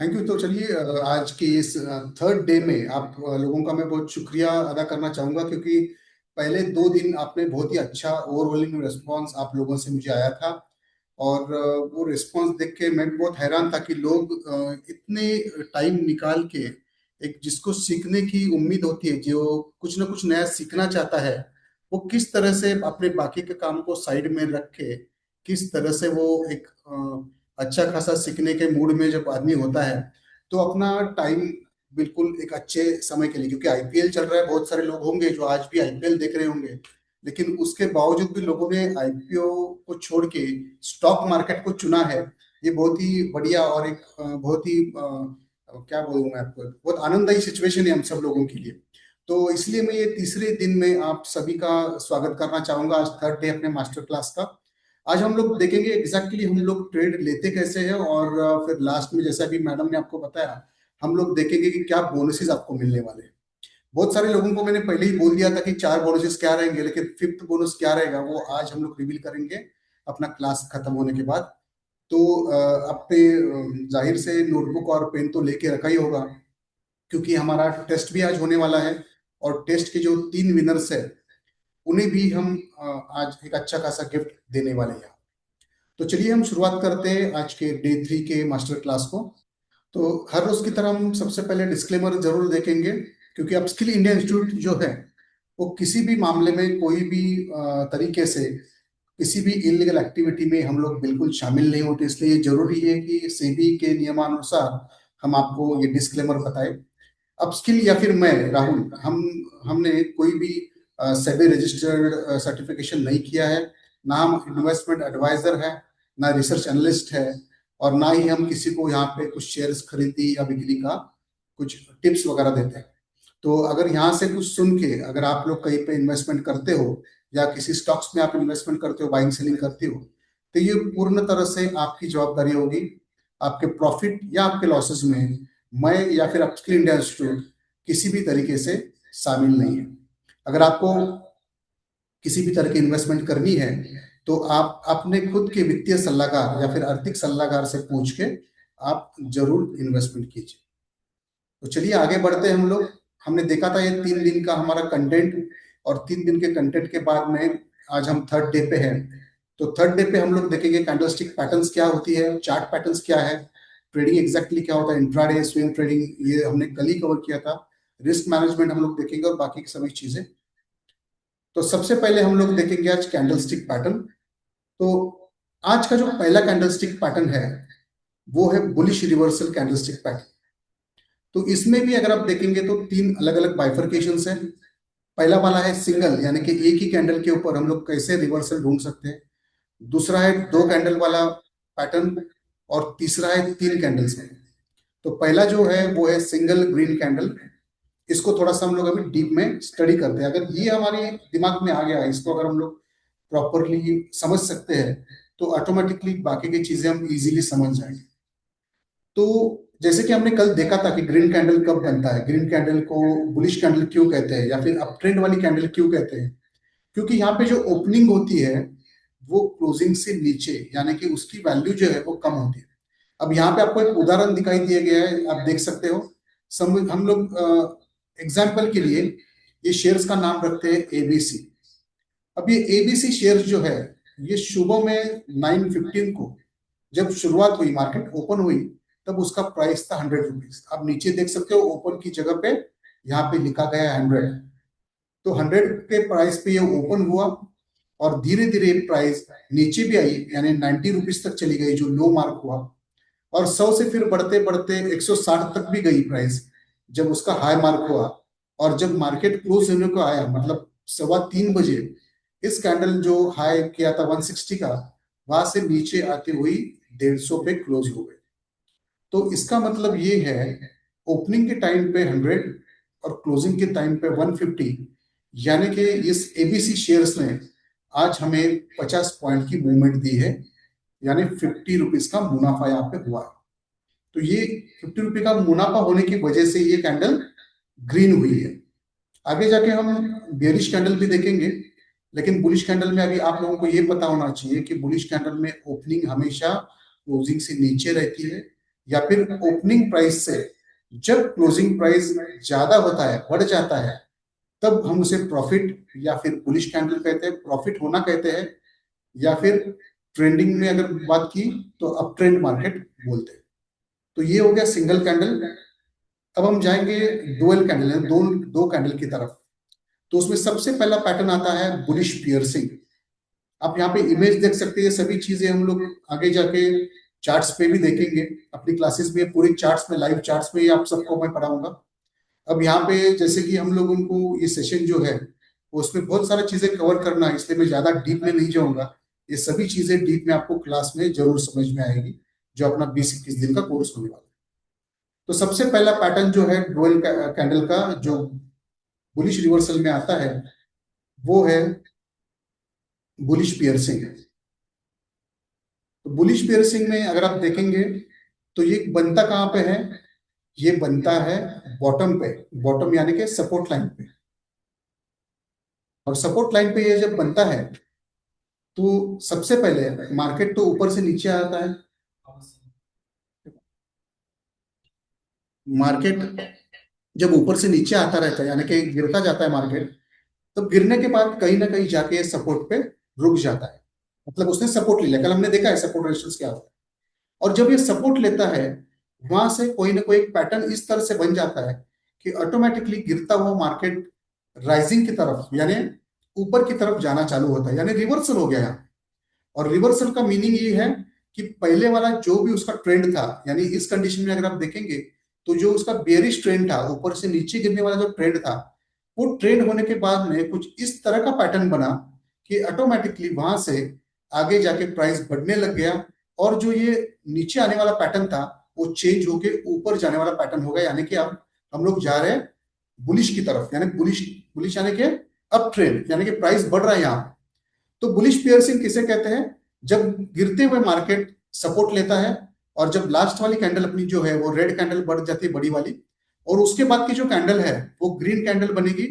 Thank you. तो चलिए, आज के इस थर्ड डे में आप लोगों का मैं बहुत शुक्रिया अदा करना चाहूँगा, क्योंकि पहले 2 दिन आपने बहुत ही अच्छा ओवरवेलमिंग रिस्पॉन्स आप लोगों से मुझे आया था। और वो रिस्पॉन्स देख के मैं भी बहुत हैरान था कि लोग इतने टाइम निकाल के, एक जिसको सीखने की उम्मीद होती है, जो कुछ ना कुछ नया सीखना चाहता है, वो किस तरह से अपने बाकी के काम को साइड में रख के, किस तरह से वो एक अच्छा खासा सीखने के मूड में जब आदमी होता है, तो अपना टाइम बिल्कुल एक अच्छे समय के लिए, क्योंकि आईपीएल चल रहा है, बहुत सारे लोग होंगे जो आज भी आईपीएल देख रहे होंगे, लेकिन उसके बावजूद भी लोगों ने आईपीओ को छोड़ के स्टॉक मार्केट को चुना है। ये बहुत ही बढ़िया और एक बहुत ही क्या बोलूं मैं आपको, बहुत आनंददायी सिचुएशन है हम सब लोगों के लिए। तो इसलिए मैं ये तीसरे दिन में आप सभी का स्वागत करना चाहूंगा, आज थर्ड डे अपने मास्टर क्लास का। आज हम लोग देखेंगे एग्जैक्टली हम लोग ट्रेड लेते कैसे हैं, और फिर लास्ट में जैसा भी मैडम ने आपको बताया, हम लोग देखेंगे कि क्या बोनसेस आपको मिलने वाले हैं। बहुत सारे लोगों को मैंने पहले ही बोल दिया था कि 4 बोनसेस क्या रहेंगे, लेकिन फिफ्थ बोनस क्या रहेगा वो आज हम लोग रिवील करेंगे अपना क्लास खत्म होने के बाद। तो अपने जाहिर से नोटबुक और पेन तो लेके रखा ही होगा, क्योंकि हमारा टेस्ट भी आज होने वाला है। और टेस्ट के जो 3 विनर्स है, उन्हें भी हम आज एक अच्छा खासा गिफ्ट देने वाले हैं। तो चलिए हम शुरुआत करते हैं आज के डे 3 के मास्टर क्लास को। तो हर रोज की तरह हम सबसे पहले डिस्क्लेमर जरूर देखेंगे, क्योंकि अपस्किल इंडिया इंस्टीट्यूट जो है, वो किसी भी मामले में कोई भी तरीके से किसी भी इलीगल एक्टिविटी में हम लोग बिल्कुल शामिल नहीं होते, इसलिए जरूरी है कि सेबी के नियमानुसार हम आपको ये डिस्क्लेमर बताएं। अपस्किल या फिर मैं राहुल, हमने कोई भी सेबी रजिस्टर्ड सर्टिफिकेशन नहीं किया है, ना हम इन्वेस्टमेंट एडवाइजर है, ना रिसर्च एनालिस्ट है, और ना ही हम किसी को यहाँ पे कुछ शेयर्स खरीदी या बिक्री का कुछ टिप्स वगैरह देते हैं। तो अगर यहाँ से कुछ सुन के अगर आप लोग कहीं पे इन्वेस्टमेंट करते हो, या किसी स्टॉक्स में आप इन्वेस्टमेंट करते हो, बाइंग सेलिंग करते हो, तो ये पूर्ण तरह से आपकी जवाबदारी होगी। आपके प्रॉफिट या आपके लॉसेस में मैं या फिर अपस्किल इंडिया इंस्टीट्यूट किसी भी तरीके से शामिल नहीं है। अगर आपको किसी भी तरह की इन्वेस्टमेंट करनी है, तो आप अपने खुद के वित्तीय सलाहकार या फिर आर्थिक सलाहकार से पूछ के आप जरूर इन्वेस्टमेंट कीजिए। तो चलिए आगे बढ़ते हैं हम लोग। हमने देखा था ये 3 दिन का हमारा कंटेंट, और 3 दिन के कंटेंट के बाद में आज हम थर्ड डे पे हैं। तो थर्ड डे पे हम लोग देखेंगे कैंडलस्टिक पैटर्न्स क्या होती है, चार्ट पैटर्न्स क्या है, ट्रेडिंग एग्जैक्टली क्या होता है, इंट्राडे स्विंग ट्रेडिंग ये हमने कल ही कवर किया था, रिस्क मैनेजमेंट हम लोग देखेंगे, और बाकी की सभी चीजें। तो सबसे पहले हम लोग देखेंगे आज कैंडलस्टिक पैटर्न। तो आज का जो पहला कैंडलस्टिक पैटर्न है, वो है बुलिश रिवर्सल कैंडलस्टिक पैटर्न। तो इसमें भी अगर आप देखेंगे तो 3 अलग अलग बाइफर्केशन है। पहला वाला है सिंगल, यानी कि एक ही कैंडल के ऊपर हम लोग कैसे रिवर्सल ढूंढ सकते हैं। दूसरा है 2 कैंडल वाला पैटर्न, और तीसरा है 3 कैंडल्स में। तो पहला जो है वो है सिंगल ग्रीन कैंडल। इसको थोड़ा सा हम लोग अभी डीप में स्टडी करते हैं। अगर ये हमारे दिमाग में आ गया है, इसको अगर हम लोग प्रॉपरली समझ सकते हैं, तो ऑटोमेटिकली बाकी की चीजें हम इजीली समझ जाएंगे। तो जैसे कि हमने कल देखा था कि ग्रीन कैंडल कब बनता है, ग्रीन कैंडल को बुलिश कैंडल क्यों कहते हैं, या फिर अप ट्रेंड वाली कैंडल क्यों कहते हैं, क्योंकि यहाँ पे जो ओपनिंग होती है वो क्लोजिंग से नीचे, यानी कि उसकी वैल्यू जो है वो कम होती है। अब यहाँ पे आपको एक उदाहरण दिखाई दिया गया है, आप देख सकते हो। हम लोग एग्जाम्पल के लिए ये शेयर्स का नाम रखते हैं एबीसी। अब ये एबीसी शेयर्स जो है, ये सुबह में 9:15 को जब शुरुआत हुई, मार्केट ओपन हुई, तब उसका प्राइस था 100 रुपीज। आप नीचे देख सकते हो ओपन की जगह पे यहाँ पे लिखा गया है 100। तो 100 के प्राइस पे ये ओपन हुआ, और धीरे धीरे प्राइस नीचे भी आई, यानी 90 रुपीज तक चली गई जो लो मार्क हुआ। और 100 से फिर बढ़ते बढ़ते 160 तक भी गई प्राइस, जब उसका हाई मार्क हुआ। और जब मार्केट क्लोज होने को आया, मतलब 3:15 बजे, इस कैंडल जो हाई किया था 160 का, वहां से नीचे आती हुई 150 पे क्लोज हो गई। तो इसका मतलब ये है, ओपनिंग के टाइम पे 100 और क्लोजिंग के टाइम पे 150, यानी कि इस एबीसी शेयर्स ने आज हमें 50 पॉइंट की मूवमेंट दी है, यानी 50 रुपीज का मुनाफा यहाँ पे हुआ है। तो ये 50 रुपये का मुनाफा होने की वजह से ये कैंडल ग्रीन हुई है। आगे जाके हम बेरिश कैंडल भी देखेंगे, लेकिन बुलिश कैंडल में अभी आप लोगों को ये पता होना चाहिए कि बुलिश कैंडल में ओपनिंग हमेशा क्लोजिंग से नीचे रहती है, या फिर ओपनिंग प्राइस से जब क्लोजिंग प्राइस ज्यादा होता है, बढ़ जाता है, तब हम उसे प्रॉफिट या फिर बुलिश कैंडल कहते हैं, प्रॉफिट होना कहते हैं, या फिर ट्रेंडिंग में अगर बात की तो अप ट्रेंड मार्केट बोलते हैं। तो ये हो गया सिंगल कैंडल। अब हम जाएंगे डुअल कैंडल, दो दो कैंडल की तरफ। तो उसमें सबसे पहला पैटर्न आता है बुलिश पियर्सिंग। आप यहाँ पे इमेज देख सकते हैं। सभी चीजें हम लोग आगे जाके चार्ट्स पे भी देखेंगे, अपनी क्लासेस में पूरी चार्ट्स में, लाइव चार्ट्स में ही आप सबको मैं पढ़ाऊंगा। अब यहाँ पे जैसे कि हम लोगों को ये सेशन जो है उसमें बहुत सारी चीजें कवर करना है, इसलिए मैं ज्यादा डीप में नहीं जाऊंगा। ये सभी चीजें डीप में आपको क्लास में जरूर समझ में आएगी, जो अपना 20-21 दिन का कोर्स होने वाला है। तो सबसे पहला पैटर्न जो है डुअल कैंडल का, जो बुलिश रिवर्सल में आता है, वो है बुलिश पियर्सिंग। तो बुलिश पियर्सिंग में अगर आप देखेंगे तो ये बनता कहाँ पे है? ये बनता है बॉटम पे, बॉटम यानी कि सपोर्ट लाइन पे। और सपोर्ट लाइन पे ये जब बनता है तो सबसे पहले मार्केट तो ऊपर से नीचे आता है। मार्केट जब ऊपर से नीचे आता रहता है, यानी कि गिरता जाता है मार्केट, तो गिरने के बाद कहीं ना कहीं जाके सपोर्ट पे रुक जाता है। मतलब उसने सपोर्ट ले लिया। कल हमने देखा है सपोर्ट रेजिस्टेंस क्या होता है। और जब ये सपोर्ट लेता है, वहां से कोई ना कोई एक पैटर्न इस तरह से बन जाता है कि ऑटोमेटिकली गिरता हुआ मार्केट राइजिंग की तरफ, यानी ऊपर की तरफ जाना चालू होता है, यानी रिवर्सल हो गया यहाँ। और रिवर्सल का मीनिंग ये है कि पहले वाला जो भी उसका ट्रेंड था, यानी इस कंडीशन में अगर आप देखेंगे तो जो उसका बेरिश ट्रेंड था, ऊपर से नीचे गिरने वाला जो ट्रेंड था, वो ट्रेंड होने के बाद में कुछ इस तरह का पैटर्न बना कि ऑटोमेटिकली वहां से आगे जाके प्राइस बढ़ने लग गया। और जो ये नीचे आने वाला पैटर्न था वो चेंज होके ऊपर जाने वाला पैटर्न हो गया, यानी कि अब हम लोग जा रहे हैं बुलिश की तरफ, यानी बुलिश, बुलिश यानी कि अप ट्रेंड, यानी कि प्राइस बढ़ रहा है यहाँ। तो बुलिश पियर्सिंग किसे कहते हैं? जब गिरते हुए मार्केट सपोर्ट लेता है, और जब लास्ट वाली कैंडल अपनी जो है वो रेड कैंडल बढ़ जाती है, बड़ी वाली, और उसके बाद की जो कैंडल है वो ग्रीन कैंडल बनेगी।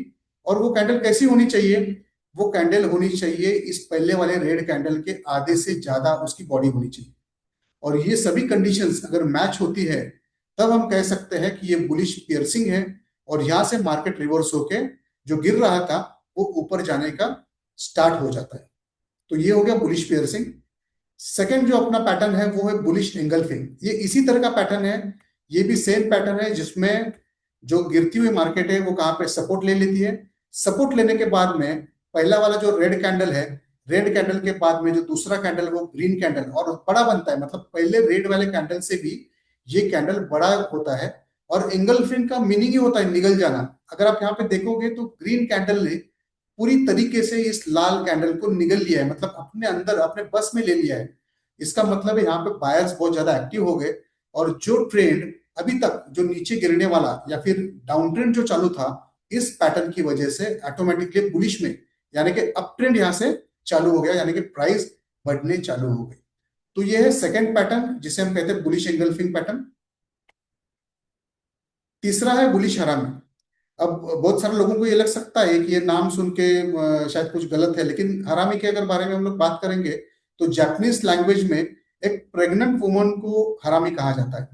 और वो कैंडल कैसी होनी चाहिए? वो कैंडल होनी चाहिए इस पहले वाले रेड कैंडल के आधे से ज्यादा उसकी बॉडी होनी चाहिए। और ये सभी कंडीशंस अगर मैच होती है, तब हम कह सकते हैं कि ये बुलिश पियर्सिंग है। और यहां से मार्केट रिवर्स होके जो गिर रहा था वो ऊपर जाने का स्टार्ट हो जाता है। तो ये हो गया बुलिश पियर्सिंग। सेकंड जो अपना पैटर्न है वो है बुलिश एंगल्फिंग। ये इसी तरह का पैटर्न है, ये भी सेम पैटर्न है, जिसमें जो गिरती हुई मार्केट है वो कहाँ पे सपोर्ट ले लेती है। सपोर्ट लेने के बाद में पहला वाला जो रेड कैंडल है, रेड कैंडल के बाद में जो दूसरा कैंडल है वो ग्रीन कैंडल, और बड़ा बनता है। मतलब पहले रेड वाले कैंडल से भी ये कैंडल बड़ा होता है। और एंगल्फिंग का मीनिंग ही होता है निगल जाना। अगर आप यहाँ पे देखोगे तो ग्रीन कैंडल ने पूरी तरीके से इस लाल कैंडल को निगल लिया है, मतलब अपने अंदर, अपने बस में ले लिया है। इसका मतलब है यहाँ पे बायर्स बहुत ज्यादा एक्टिव हो गए। और जो ट्रेंड अभी तक जो नीचे गिरने वाला या फिर डाउन ट्रेंड जो चालू था, इस पैटर्न की वजह से ऑटोमेटिकली बुलिश में, यानी कि अप ट्रेंड यहाँ से चालू हो गया, यानी कि प्राइस बढ़ने चालू हो गई। तो ये है सेकंड पैटर्न, जिसे हम कहते हैं बुलिश एंगल्फिंग पैटर्न। तीसरा है बुलिश हरामी। अब बहुत सारे लोगों को ये लग सकता है कि ये नाम सुन के शायद कुछ गलत है, लेकिन हरामी के अगर बारे में हम लोग बात करेंगे तो जापानीज लैंग्वेज में एक प्रेग्नेंट वुमन को हरामी कहा जाता है।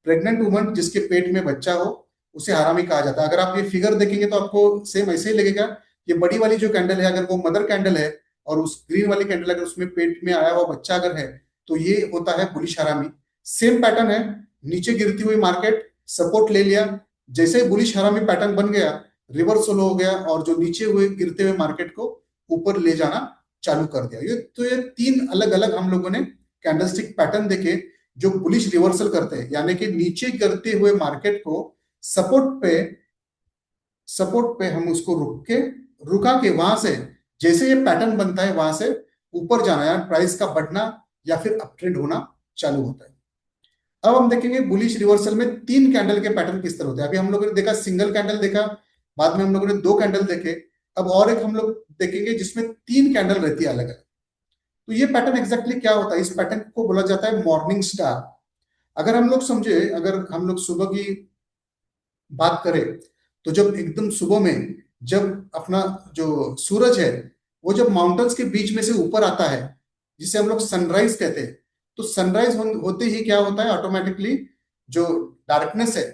प्रेग्नेंट वुमन जिसके पेट में बच्चा हो, उसे हरामी कहा जाता है। अगर आप ये फिगर देखेंगे तो आपको सेम ऐसे ही लगेगा। ये बड़ी वाली जो कैंडल है, अगर वो मदर कैंडल है, और उस ग्रीन वाली कैंडल अगर उसमें पेट में आया हुआ बच्चा अगर है, तो ये होता है बुलिश हरामी। सेम पैटर्न है, नीचे गिरती हुई मार्केट सपोर्ट ले लिया, जैसे ही बुलिश हरामी पैटर्न बन गया, रिवर्सल हो गया, और जो नीचे हुए गिरते हुए मार्केट को ऊपर ले जाना चालू कर दिया। ये तीन अलग अलग हम लोगों ने कैंडलस्टिक पैटर्न देखे जो बुलिश रिवर्सल करते हैं, यानी कि नीचे गिरते हुए मार्केट को सपोर्ट पे, सपोर्ट पे हम उसको रुका के वहां से जैसे ये पैटर्न बनता है वहां से ऊपर जाना, यानी प्राइस का बढ़ना या फिर अपट्रेंड होना चालू होता है। अब हम देखेंगे बुलिश रिवर्सल में तीन कैंडल के पैटर्न किस तरह होते हैं। अभी हम लोगों ने देखा सिंगल कैंडल देखा, बाद में हम लोगों ने दो कैंडल देखे। अब और एक हम लोग देखेंगे जिसमें तीन कैंडल रहती है अलग अलग। तो ये पैटर्न एग्जैक्टली क्या होता है? इस पैटर्न को बोला जाता है मॉर्निंग स्टार। अगर हम लोग समझे, अगर हम लोग सुबह की बात करें, तो जब एकदम सुबह में जब अपना जो सूरज है वो जब माउंटेन्स के बीच में से ऊपर आता है, जिसे हम लोग सनराइज कहते हैं, तो सनराइज होते ही क्या होता है ऑटोमेटिकली जो डार्कनेस है,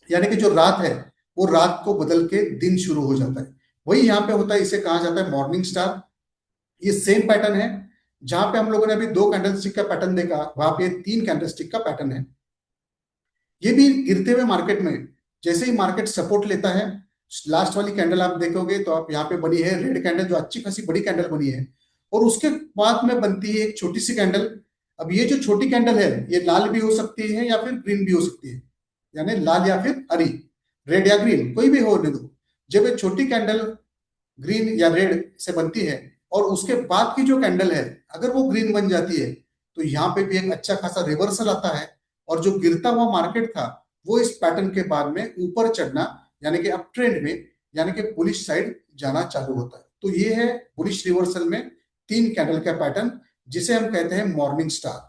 यानी कि जो रात है, वो रात को बदल के दिन शुरू हो जाता है। वही यहाँ पे होता है, इसे कहा जाता है मॉर्निंग स्टार। ये सेम पैटर्न है। जहां पे हम लोगों ने अभी दो कैंडलस्टिक का पैटर्न देखा, वहां पे तीन कैंडलस्टिक का पैटर्न है। ये भी गिरते हुए मार्केट में, जैसे ही मार्केट सपोर्ट लेता है, लास्ट वाली कैंडल आप देखोगे तो आप यहाँ पे बनी है रेड कैंडल, जो अच्छी खासी बड़ी कैंडल बनी है, और उसके बाद में बनती है एक छोटी सी कैंडल। अब ये जो छोटी कैंडल है, ये लाल भी हो सकती है या फिर ग्रीन भी हो सकती है, यानी लाल या फिर हरी, रेड या ग्रीन कोई भी होने दो। जब ये छोटी कैंडल ग्रीन या रेड से बनती है और उसके बाद की जो कैंडल है, अगर वो ग्रीन बन जाती है, तो यहाँ पे भी एक अच्छा खासा रिवर्सल आता है, और जो गिरता हुआ मार्केट था, वो इस पैटर्न के बाद में ऊपर चढ़ना, यानी कि अप ट्रेंड में, यानी कि बुलिश साइड जाना चालू होता है। तो ये है बुलिश रिवर्सल में तीन कैंडल का पैटर्न, जिसे हम कहते हैं मॉर्निंग स्टार।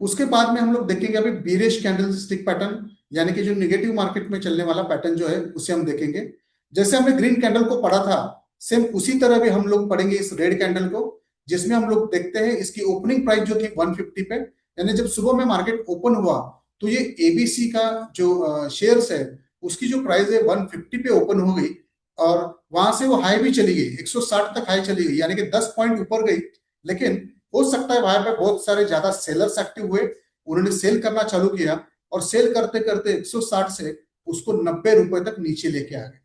उसके बाद में हम लोग देखेंगे अभी बीरिश कैंडल स्टिक पैटर्न, यानी कि जो निगेटिव मार्केट में चलने वाला पैटर्न जो है, उसे हम देखेंगे। जैसे हमने ग्रीन कैंडल को पढ़ा था, सेम उसी तरह भी हम लोग पढ़ेंगे इस रेड कैंडल को, जिसमें हम लोग देखते हैं इसकी ओपनिंग प्राइस जो थी 150 पे, यानी जब सुबह में मार्केट ओपन हुआ, तो ये एबीसी का जो शेयर्स है, उसकी जो प्राइस है 150 पे ओपन हो गई, और वहां से वो हाई भी चली गई, 160 तक हाई चली गई, यानी कि 10 पॉइंट ऊपर गई। लेकिन हो सकता है वहां पे बहुत सारे ज्यादा सेलर्स एक्टिव हुए, उन्होंने सेल करना चालू किया, और सेल करते करते 160 से उसको 90 रुपए तक नीचे लेके आ गए।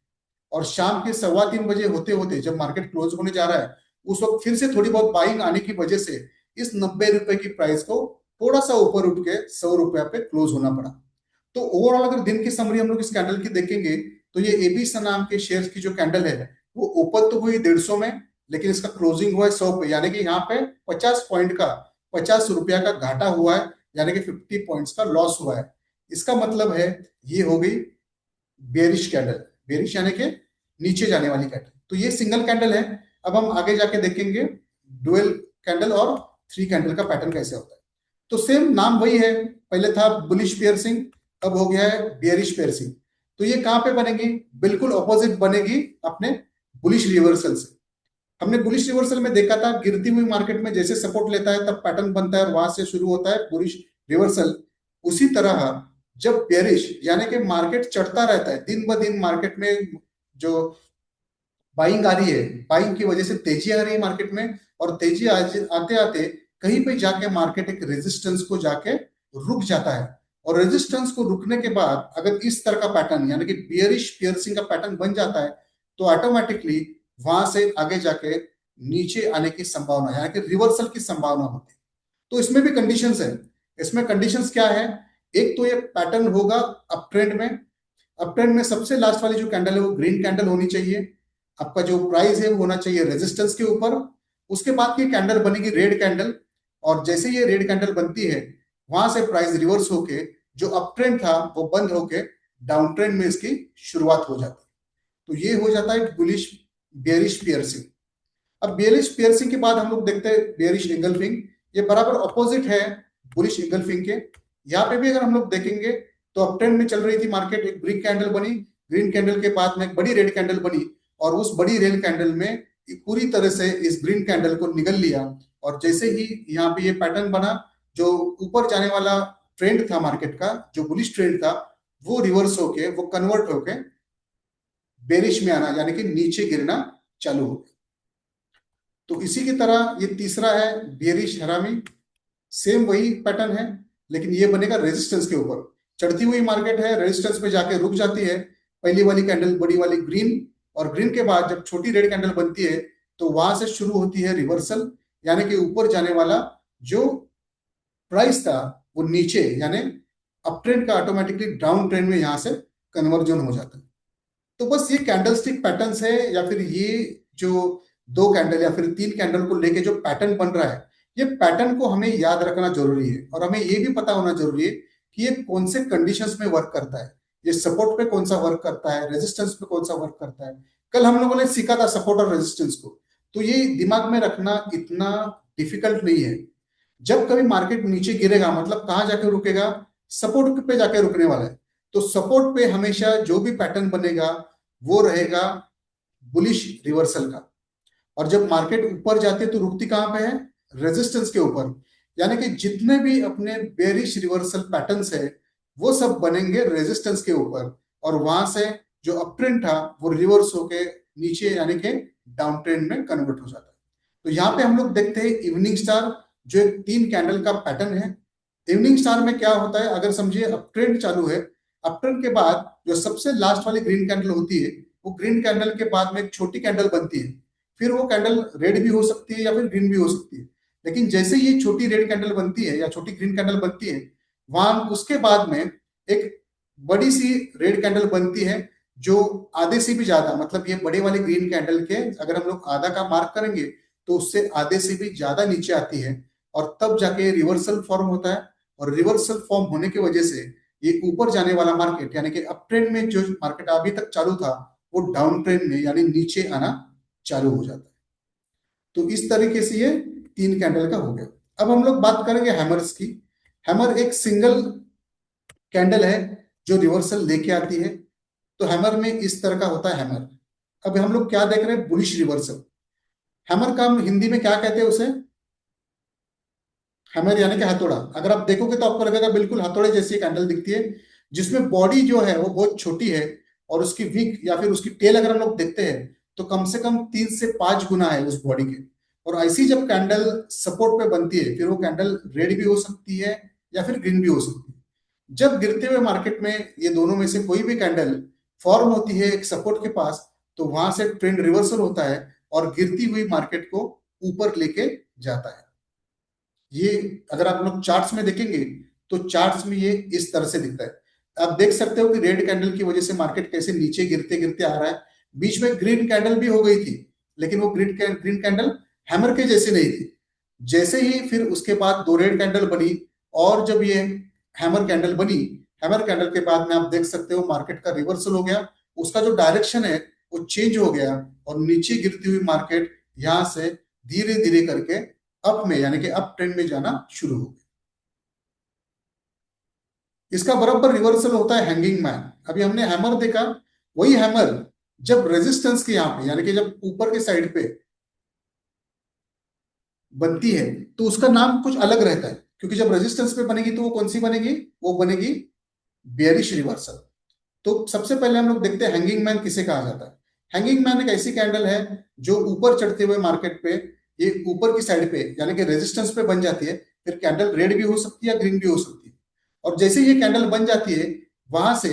और शाम के 3:15 बजे होते होते जब मार्केट क्लोज होने जा रहा है, उस वक्त फिर से थोड़ी बहुत बाइंग आने की वजह से इस 90 रुपए की प्राइस को थोड़ा सा ऊपर उठ के 100 रुपया पे क्लोज होना पड़ा। तो ओवरऑल अगर दिन की समरी हम लोग इस कैंडल की देखेंगे, तो ये एबीसी नाम के शेयर्स की जो कैंडल है, वो ओपन तो हुई 150 में, लेकिन इसका क्लोजिंग हुआ है 100 पे, यानी कि यहाँ पे 50 पॉइंट का, 50 रुपया का घाटा हुआ है, यानी कि 50 पॉइंट्स का लॉस हुआ है। इसका मतलब है ये हो गई बेरिश कैंडल। बेरिश यानी कि नीचे जाने वाली कैंडल। तो ये सिंगल कैंडल है। अब हम आगे जाके देखेंगे डुअल कैंडल और थ्री कैंडल का पैटर्न कैसे होता है। तो सेम नाम वही है, पहले था बुलिश पियर्सिंग, अब हो गया है बियरिश पियर्सिंग। तो ये कहां पे बनेगी? बिल्कुल ऑपोजिट बनेगी अपने बुलिश रिवर्सल से। हमने बुलिश रिवर्सल में देखा था, गिरती हुई मार्केट में जैसे सपोर्ट लेता है तब पैटर्न बनता है और वहां से शुरू होता है बुलिश रिवर्सल। उसी तरह जब बेरिश, यानी कि मार्केट चढ़ता रहता है, दिन ब दिन मार्केट में जो बाइंग आ रही है, बाइंग की वजह से तेजी आ रही है मार्केट में, और तेजी आते आते कहीं पे जाके मार्केट एक रेजिस्टेंस को जाके रुक जाता है। और रेजिस्टेंस को रुकने के बाद अगर इस तरह का पैटर्न, यानी कि बियरिश पियर्सिंग का पैटर्न बन जाता है, तो ऑटोमेटिकली वहां से आगे जाके नीचे आने की संभावना, यानी कि रिवर्सल की संभावना होती है। तो इसमें भी कंडीशंस है। इसमें कंडीशंस क्या है? एक तो ये पैटर्न होगा अप ट्रेंड में। अप ट्रेंड में सबसे लास्ट वाली जो कैंडल है वो ग्रीन कैंडल होनी चाहिए। आपका जो प्राइस है वो होना चाहिए रेजिस्टेंस के ऊपर। उसके बाद की कैंडल बनेगी रेड कैंडल, और जैसे ये रेड कैंडल बनती है, वहां से प्राइस रिवर्स होके जो अप ट्रेंड था वो बंद होके डाउन ट्रेंड में इसकी शुरुआत हो जाती है। तो ये हो जाता है बुलिश बेरिश पियर्सिंग। अब बेयरिश पियर्सिंग के बाद हम लोग देखते हैं बेयरिश एंगल्फिंग। ये बराबर ऑपोजिट है बुलिश एंगल्फिंग के। यहाँ पे भी अगर हम लोग देखेंगे, तो अप ट्रेंड में चल रही थी मार्केट, एक ग्रीन कैंडल बनी, ग्रीन कैंडल के बाद में एक बड़ी रेड कैंडल बनी, और उस बड़ी रेड कैंडल में पूरी तरह से इस ग्रीन कैंडल को निगल लिया। और जैसे ही यहाँ पे ये पैटर्न बना, जो ऊपर जाने वाला ट्रेंड था मार्केट का, जो बुलिश ट्रेंड था, वो रिवर्स होके, वो कन्वर्ट होके बेरिश में आना, यानी कि नीचे गिरना चालू हो गया। तो इसी की तरह ये तीसरा है बेरिश हरामी। सेम वही पैटर्न है, लेकिन ये बनेगा रेजिस्टेंस के ऊपर। चढ़ती हुई मार्केट है, रेजिस्टेंस पे जाके रुक जाती है, पहली वाली कैंडल बड़ी वाली ग्रीन, और ग्रीन के बाद जब छोटी रेड कैंडल बनती है, तो वहां से शुरू होती है रिवर्सल, यानी कि ऊपर जाने वाला जो प्राइस था वो नीचे, यानी अप ट्रेंड का ऑटोमेटिकली डाउन ट्रेंड में यहां से कन्वर्जन हो जाता है। तो बस ये कैंडलस्टिक पैटर्न्स है, या फिर ये जो दो कैंडल या फिर तीन कैंडल को लेके जो पैटर्न बन रहा है, ये पैटर्न को हमें याद रखना जरूरी है, और हमें ये भी पता होना जरूरी है कि ये कौन से कंडीशंस में वर्क करता है। ये सपोर्ट पे कौन सा वर्क करता है, रेजिस्टेंस पे कौन सा वर्क करता है। कल हम लोगों ने सीखा था सपोर्ट और रेजिस्टेंस को, तो ये दिमाग में रखना इतना डिफिकल्ट नहीं है। जब कभी मार्केट नीचे गिरेगा, मतलब कहाँ जाके रुकेगा? सपोर्ट पे जाके रुकने वाला है। तो सपोर्ट पे हमेशा जो भी पैटर्न बनेगा, वो रहेगा बुलिश रिवर्सल का। और जब मार्केट ऊपर जाती है तो रुकती कहां पे है? रेजिस्टेंस के ऊपर। यानी कि जितने भी अपने बेरिश रिवर्सल पैटर्न्स है, वो सब बनेंगे रेजिस्टेंस के ऊपर, और वहां से जो अप ट्रेंड था वो रिवर्स होके नीचे यानी कि डाउन ट्रेंड में कन्वर्ट हो जाता है। तो यहाँ पे हम लोग देखते हैं इवनिंग स्टार, जो एक 3 कैंडल का पैटर्न है। इवनिंग स्टार में क्या होता है, अगर समझिए अप ट्रेंड चालू है, अप ट्रेंड के बाद जो सबसे लास्ट वाली ग्रीन कैंडल होती है, वो ग्रीन कैंडल के बाद में एक छोटी कैंडल बनती है। फिर वो कैंडल रेड भी हो सकती है या फिर ग्रीन भी हो सकती है। लेकिन जैसे ये छोटी रेड कैंडल बनती है या छोटी ग्रीन कैंडल बनती है, वहां उसके बाद में एक बड़ी सी रेड कैंडल बनती है, जो आधे से भी ज्यादा, मतलब ये बड़े वाले ग्रीन कैंडल के अगर हम लोग आधा का मार्क करेंगे तो उससे आधे से भी ज्यादा नीचे आती है, और तब जाके रिवर्सल फॉर्म होता है। और रिवर्सल फॉर्म होने की वजह से ये ऊपर जाने वाला मार्केट, यानी कि अप ट्रेंड में जो मार्केट अभी तक चालू था, वो डाउन ट्रेंड में यानी नीचे आना चालू हो जाता है। तो इस तरीके से ये 3 कैंडल का हो गया। अब हम लोग बात करेंगे हैमर्स की। हैमर एक सिंगल कैंडल है जो रिवर्सल लेके आती है। तो हैमर में इस तरह का होता है हैमर। अब हम लोग क्या देख रहे हैं, बुलिश रिवर्सल। हैमर का हम हिंदी में क्या कहते हैं उसे, हैमर यानी कि हथौड़ा। अगर आप देखोगे तो आपको लगेगा बिल्कुल हथौड़े जैसी कैंडल दिखती है, जिसमें बॉडी जो है वो बहुत छोटी है, और उसकी विक या फिर उसकी टेल अगर हम लोग देखते हैं तो कम से कम 3 से 5 गुना है उस बॉडी के। और ऐसी जब कैंडल सपोर्ट पे बनती है, फिर वो कैंडल रेड भी हो सकती है या फिर ग्रीन भी हो सकती है। जब गिरते हुए मार्केट में ये दोनों में से कोई भी कैंडल फॉर्म होती है एक सपोर्ट के पास, तो वहां से ट्रेंड रिवर्सल होता है और गिरती हुई मार्केट को ऊपर लेके जाता है। ये अगर आप लोग चार्ट्स में देखेंगे तो चार्ट्स में ये इस तरह से दिखता है। आप देख सकते हो कि रेड कैंडल की वजह से मार्केट कैसे नीचे गिरते गिरते आ रहा है। बीच में ग्रीन कैंडल भी हो गई थी, लेकिन वो ग्रीन कैंडल हैमर के जैसी नहीं थी। जैसे ही फिर उसके बाद 2 रेड कैंडल बनी, और जब ये हैमर कैंडल बनी, हैमर कैंडल के बाद में आप देख सकते हो मार्केट का रिवर्सल हो गया। उसका जो डायरेक्शन है वो चेंज हो गया, और नीचे गिरती हुई मार्केट यहां से धीरे धीरे करके अप में यानी कि अप ट्रेंड में जाना शुरू हो गया। इसका बराबर रिवर्सल होता है हैंगिंग मैन। अभी हमने हैमर देखा, वही हैमर जब रेजिस्टेंस के यहाँ पे यानी कि जब ऊपर के साइड पे बनती है तो उसका नाम कुछ अलग रहता है, क्योंकि जब रेजिस्टेंस पे बनेगी तो वो कौन सी बनेगी, वो बनेगी बेयरिश रिवर्सल। तो सबसे पहले हम लोग देखते हैं हैंगिंग मैन किसे कहा जाता है। हैंगिंग मैन एक ऐसी कैंडल है जो ऊपर चढ़ते हुए मार्केट पे, ये ऊपर की साइड पे यानी कि रेजिस्टेंस पे बन जाती है। फिर कैंडल रेड भी हो सकती है, ग्रीन भी हो सकती है। और जैसे ये कैंडल बन जाती है, वहां से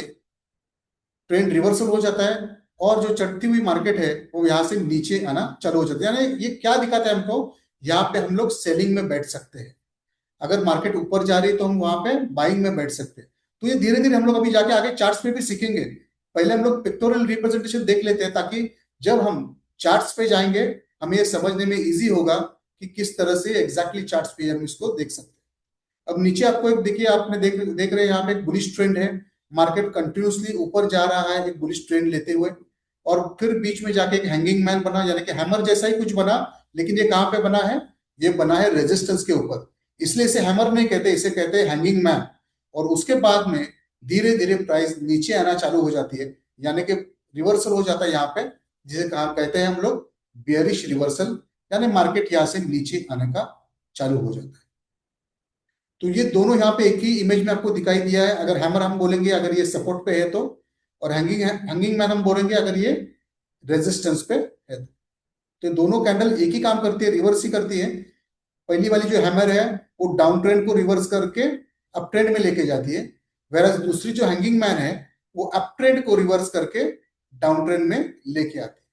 ट्रेंड रिवर्सल हो जाता है, और जो चढ़ती हुई मार्केट है वो यहाँ से नीचे आना चालू हो जाता है। यानी ये क्या दिखाता है हमको, यहाँ पे हम लोग सेलिंग में बैठ सकते हैं। अगर मार्केट ऊपर जा रही है तो हम वहां पे बाइंग में बैठ सकते हैं। तो ये धीरे धीरे हम लोग अभी जाके आगे चार्ट्स पे भी सीखेंगे। पहले हम लोग पिक्टोरियल रिप्रेजेंटेशन देख लेते हैं, ताकि जब हम चार्ट्स पे जाएंगे हमें ये समझने में इजी होगा कि किस तरह से एग्जैक्टली चार्ट्स पे हम इसको देख सकते हैं। अब नीचे आपको एक देखिए, आपने देख रहे हैं यहाँ पे एक बुलिश ट्रेंड है। मार्केट कंटिन्यूसली ऊपर जा रहा है एक बुलिश ट्रेंड लेते हुए, और फिर बीच में जाके एक हैंगिंग मैन बना, यानी कि हैमर जैसा ही कुछ बना। लेकिन ये कहाँ पे बना है, ये बना है रेजिस्टेंस के ऊपर, इसलिए इसे हैमर नहीं कहते, इसे कहते हैं हैंगिंग मैन। और उसके बाद में धीरे धीरे प्राइस नीचे आना चालू हो जाती है, यानी कि रिवर्सल हो जाता है यहाँ पे, जिसे कहा कहते हैं हम लोग बियरिश रिवर्सल, यानी मार्केट यहाँ से नीचे आने का चालू हो जाता है। तो ये दोनों यहाँ पे एक ही इमेज में आपको दिखाई दिया है। अगर हैमर हम बोलेंगे अगर ये सपोर्ट पे है तो, और हैंगिंग मैन हम बोलेंगे अगर ये रेजिस्टेंस पे है। तो दोनों कैंडल एक ही काम करती है, रिवर्स ही करती है। पहली वाली जो हैमर है वो डाउन ट्रेंड को रिवर्स करके अप ट्रेंड में लेके जाती है, वेरस दूसरी जो हैंगिंग मैन है वो अप ट्रेंड को रिवर्स करके डाउन ट्रेंड में लेके आती है।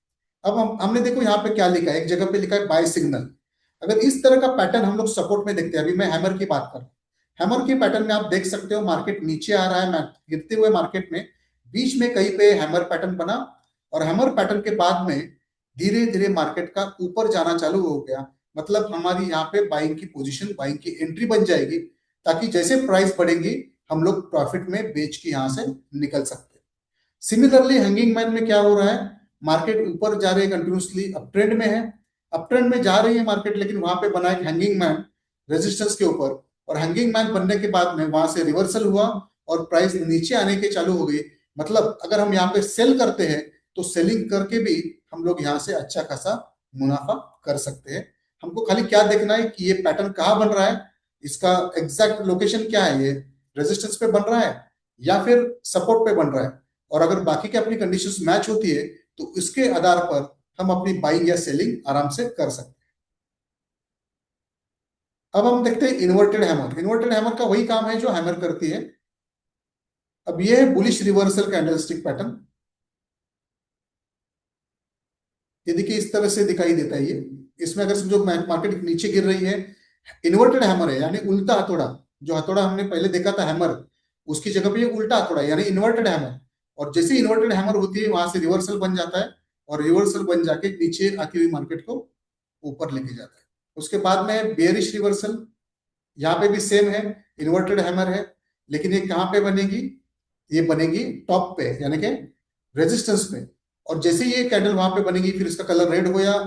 अब हमने देखो यहाँ पे क्या लिखा है, एक जगह पे लिखा है बाय सिग्नल। अगर इस तरह का पैटर्न हम लोग सपोर्ट में देखते हैं, अभी मैं हैमर की बात कर रहा हूँ। हैमर के पैटर्न में आप देख सकते हो मार्केट नीचे आ रहा है, गिरते हुए मार्केट में बीच में कहीं पे हैमर पैटर्न बना, और हैमर पैटर्न के बाद में धीरे धीरे मार्केट का ऊपर जाना चालू हो गया। मतलब हमारी यहाँ पे बाइंग की पोजीशन, बाइंग की एंट्री बन जाएगी, ताकि जैसे प्राइस बढ़ेगी हम लोग प्रॉफिट में बेच के यहाँ से निकल सकते हैं। सिमिलरली हैंगिंग मैन में क्या हो रहा है, मार्केट ऊपर जा रही है, कंटिन्यूसली अप ट्रेंड में है, अप ट्रेंड में जा रही है मार्केट, लेकिन वहां पे बना एक हैंगिंग मैन रेजिस्टेंस के ऊपर, और हैंगिंग मैन बनने के बाद में वहां से रिवर्सल हुआ और प्राइस नीचे आने के चालू हो गई। मतलब अगर हम यहाँ पे सेल करते हैं तो सेलिंग करके भी हम लोग यहाँ से अच्छा खासा मुनाफा कर सकते हैं। हमको खाली क्या देखना है कि ये पैटर्न कहाँ बन रहा है, इसका एग्जैक्ट लोकेशन क्या है, ये रेजिस्टेंस पे बन रहा है या फिर सपोर्ट पे बन रहा है, और अगर बाकी के अपनी कंडीशंस मैच होती है तो इसके आधार पर हम अपनी बाइंग या सेलिंग आराम से कर सकते हैं। अब हम देखते हैं इन्वर्टेड हैमर। इन्वर्टेड हैमर का वही काम है जो हैमर करती है। अब ये है बुलिश रिवर्सल कैंडलस्टिक पैटर्न। ये देखिए इस तरह से दिखाई देता है ये। इसमें अगर समझो मार्केट नीचे गिर रही है, इन्वर्टेड हैमर है यानी उल्टा हथौड़ा। जो हथौड़ा हमने पहले देखा था हैमर, उसकी जगह पे ये उल्टा हथौड़ा यानी इन्वर्टेड हैमर। और जैसे इन्वर्टेड हैमर होती है वहां से रिवर्सल बन जाता है, और रिवर्सल बन जाके नीचे आती हुई मार्केट को ऊपर लेके जाता है। उसके बाद में है बेयरिश रिवर्सल। यहाँ पे भी सेम है, इन्वर्टेड हैमर है, लेकिन ये कहाँ पे बनेगी? ये बनेगी टॉप पे यानी कि रेजिस्टेंस पे। और जैसे ये कैंडल वहां पे बनेगी, फिर इसका कलर रेड हो या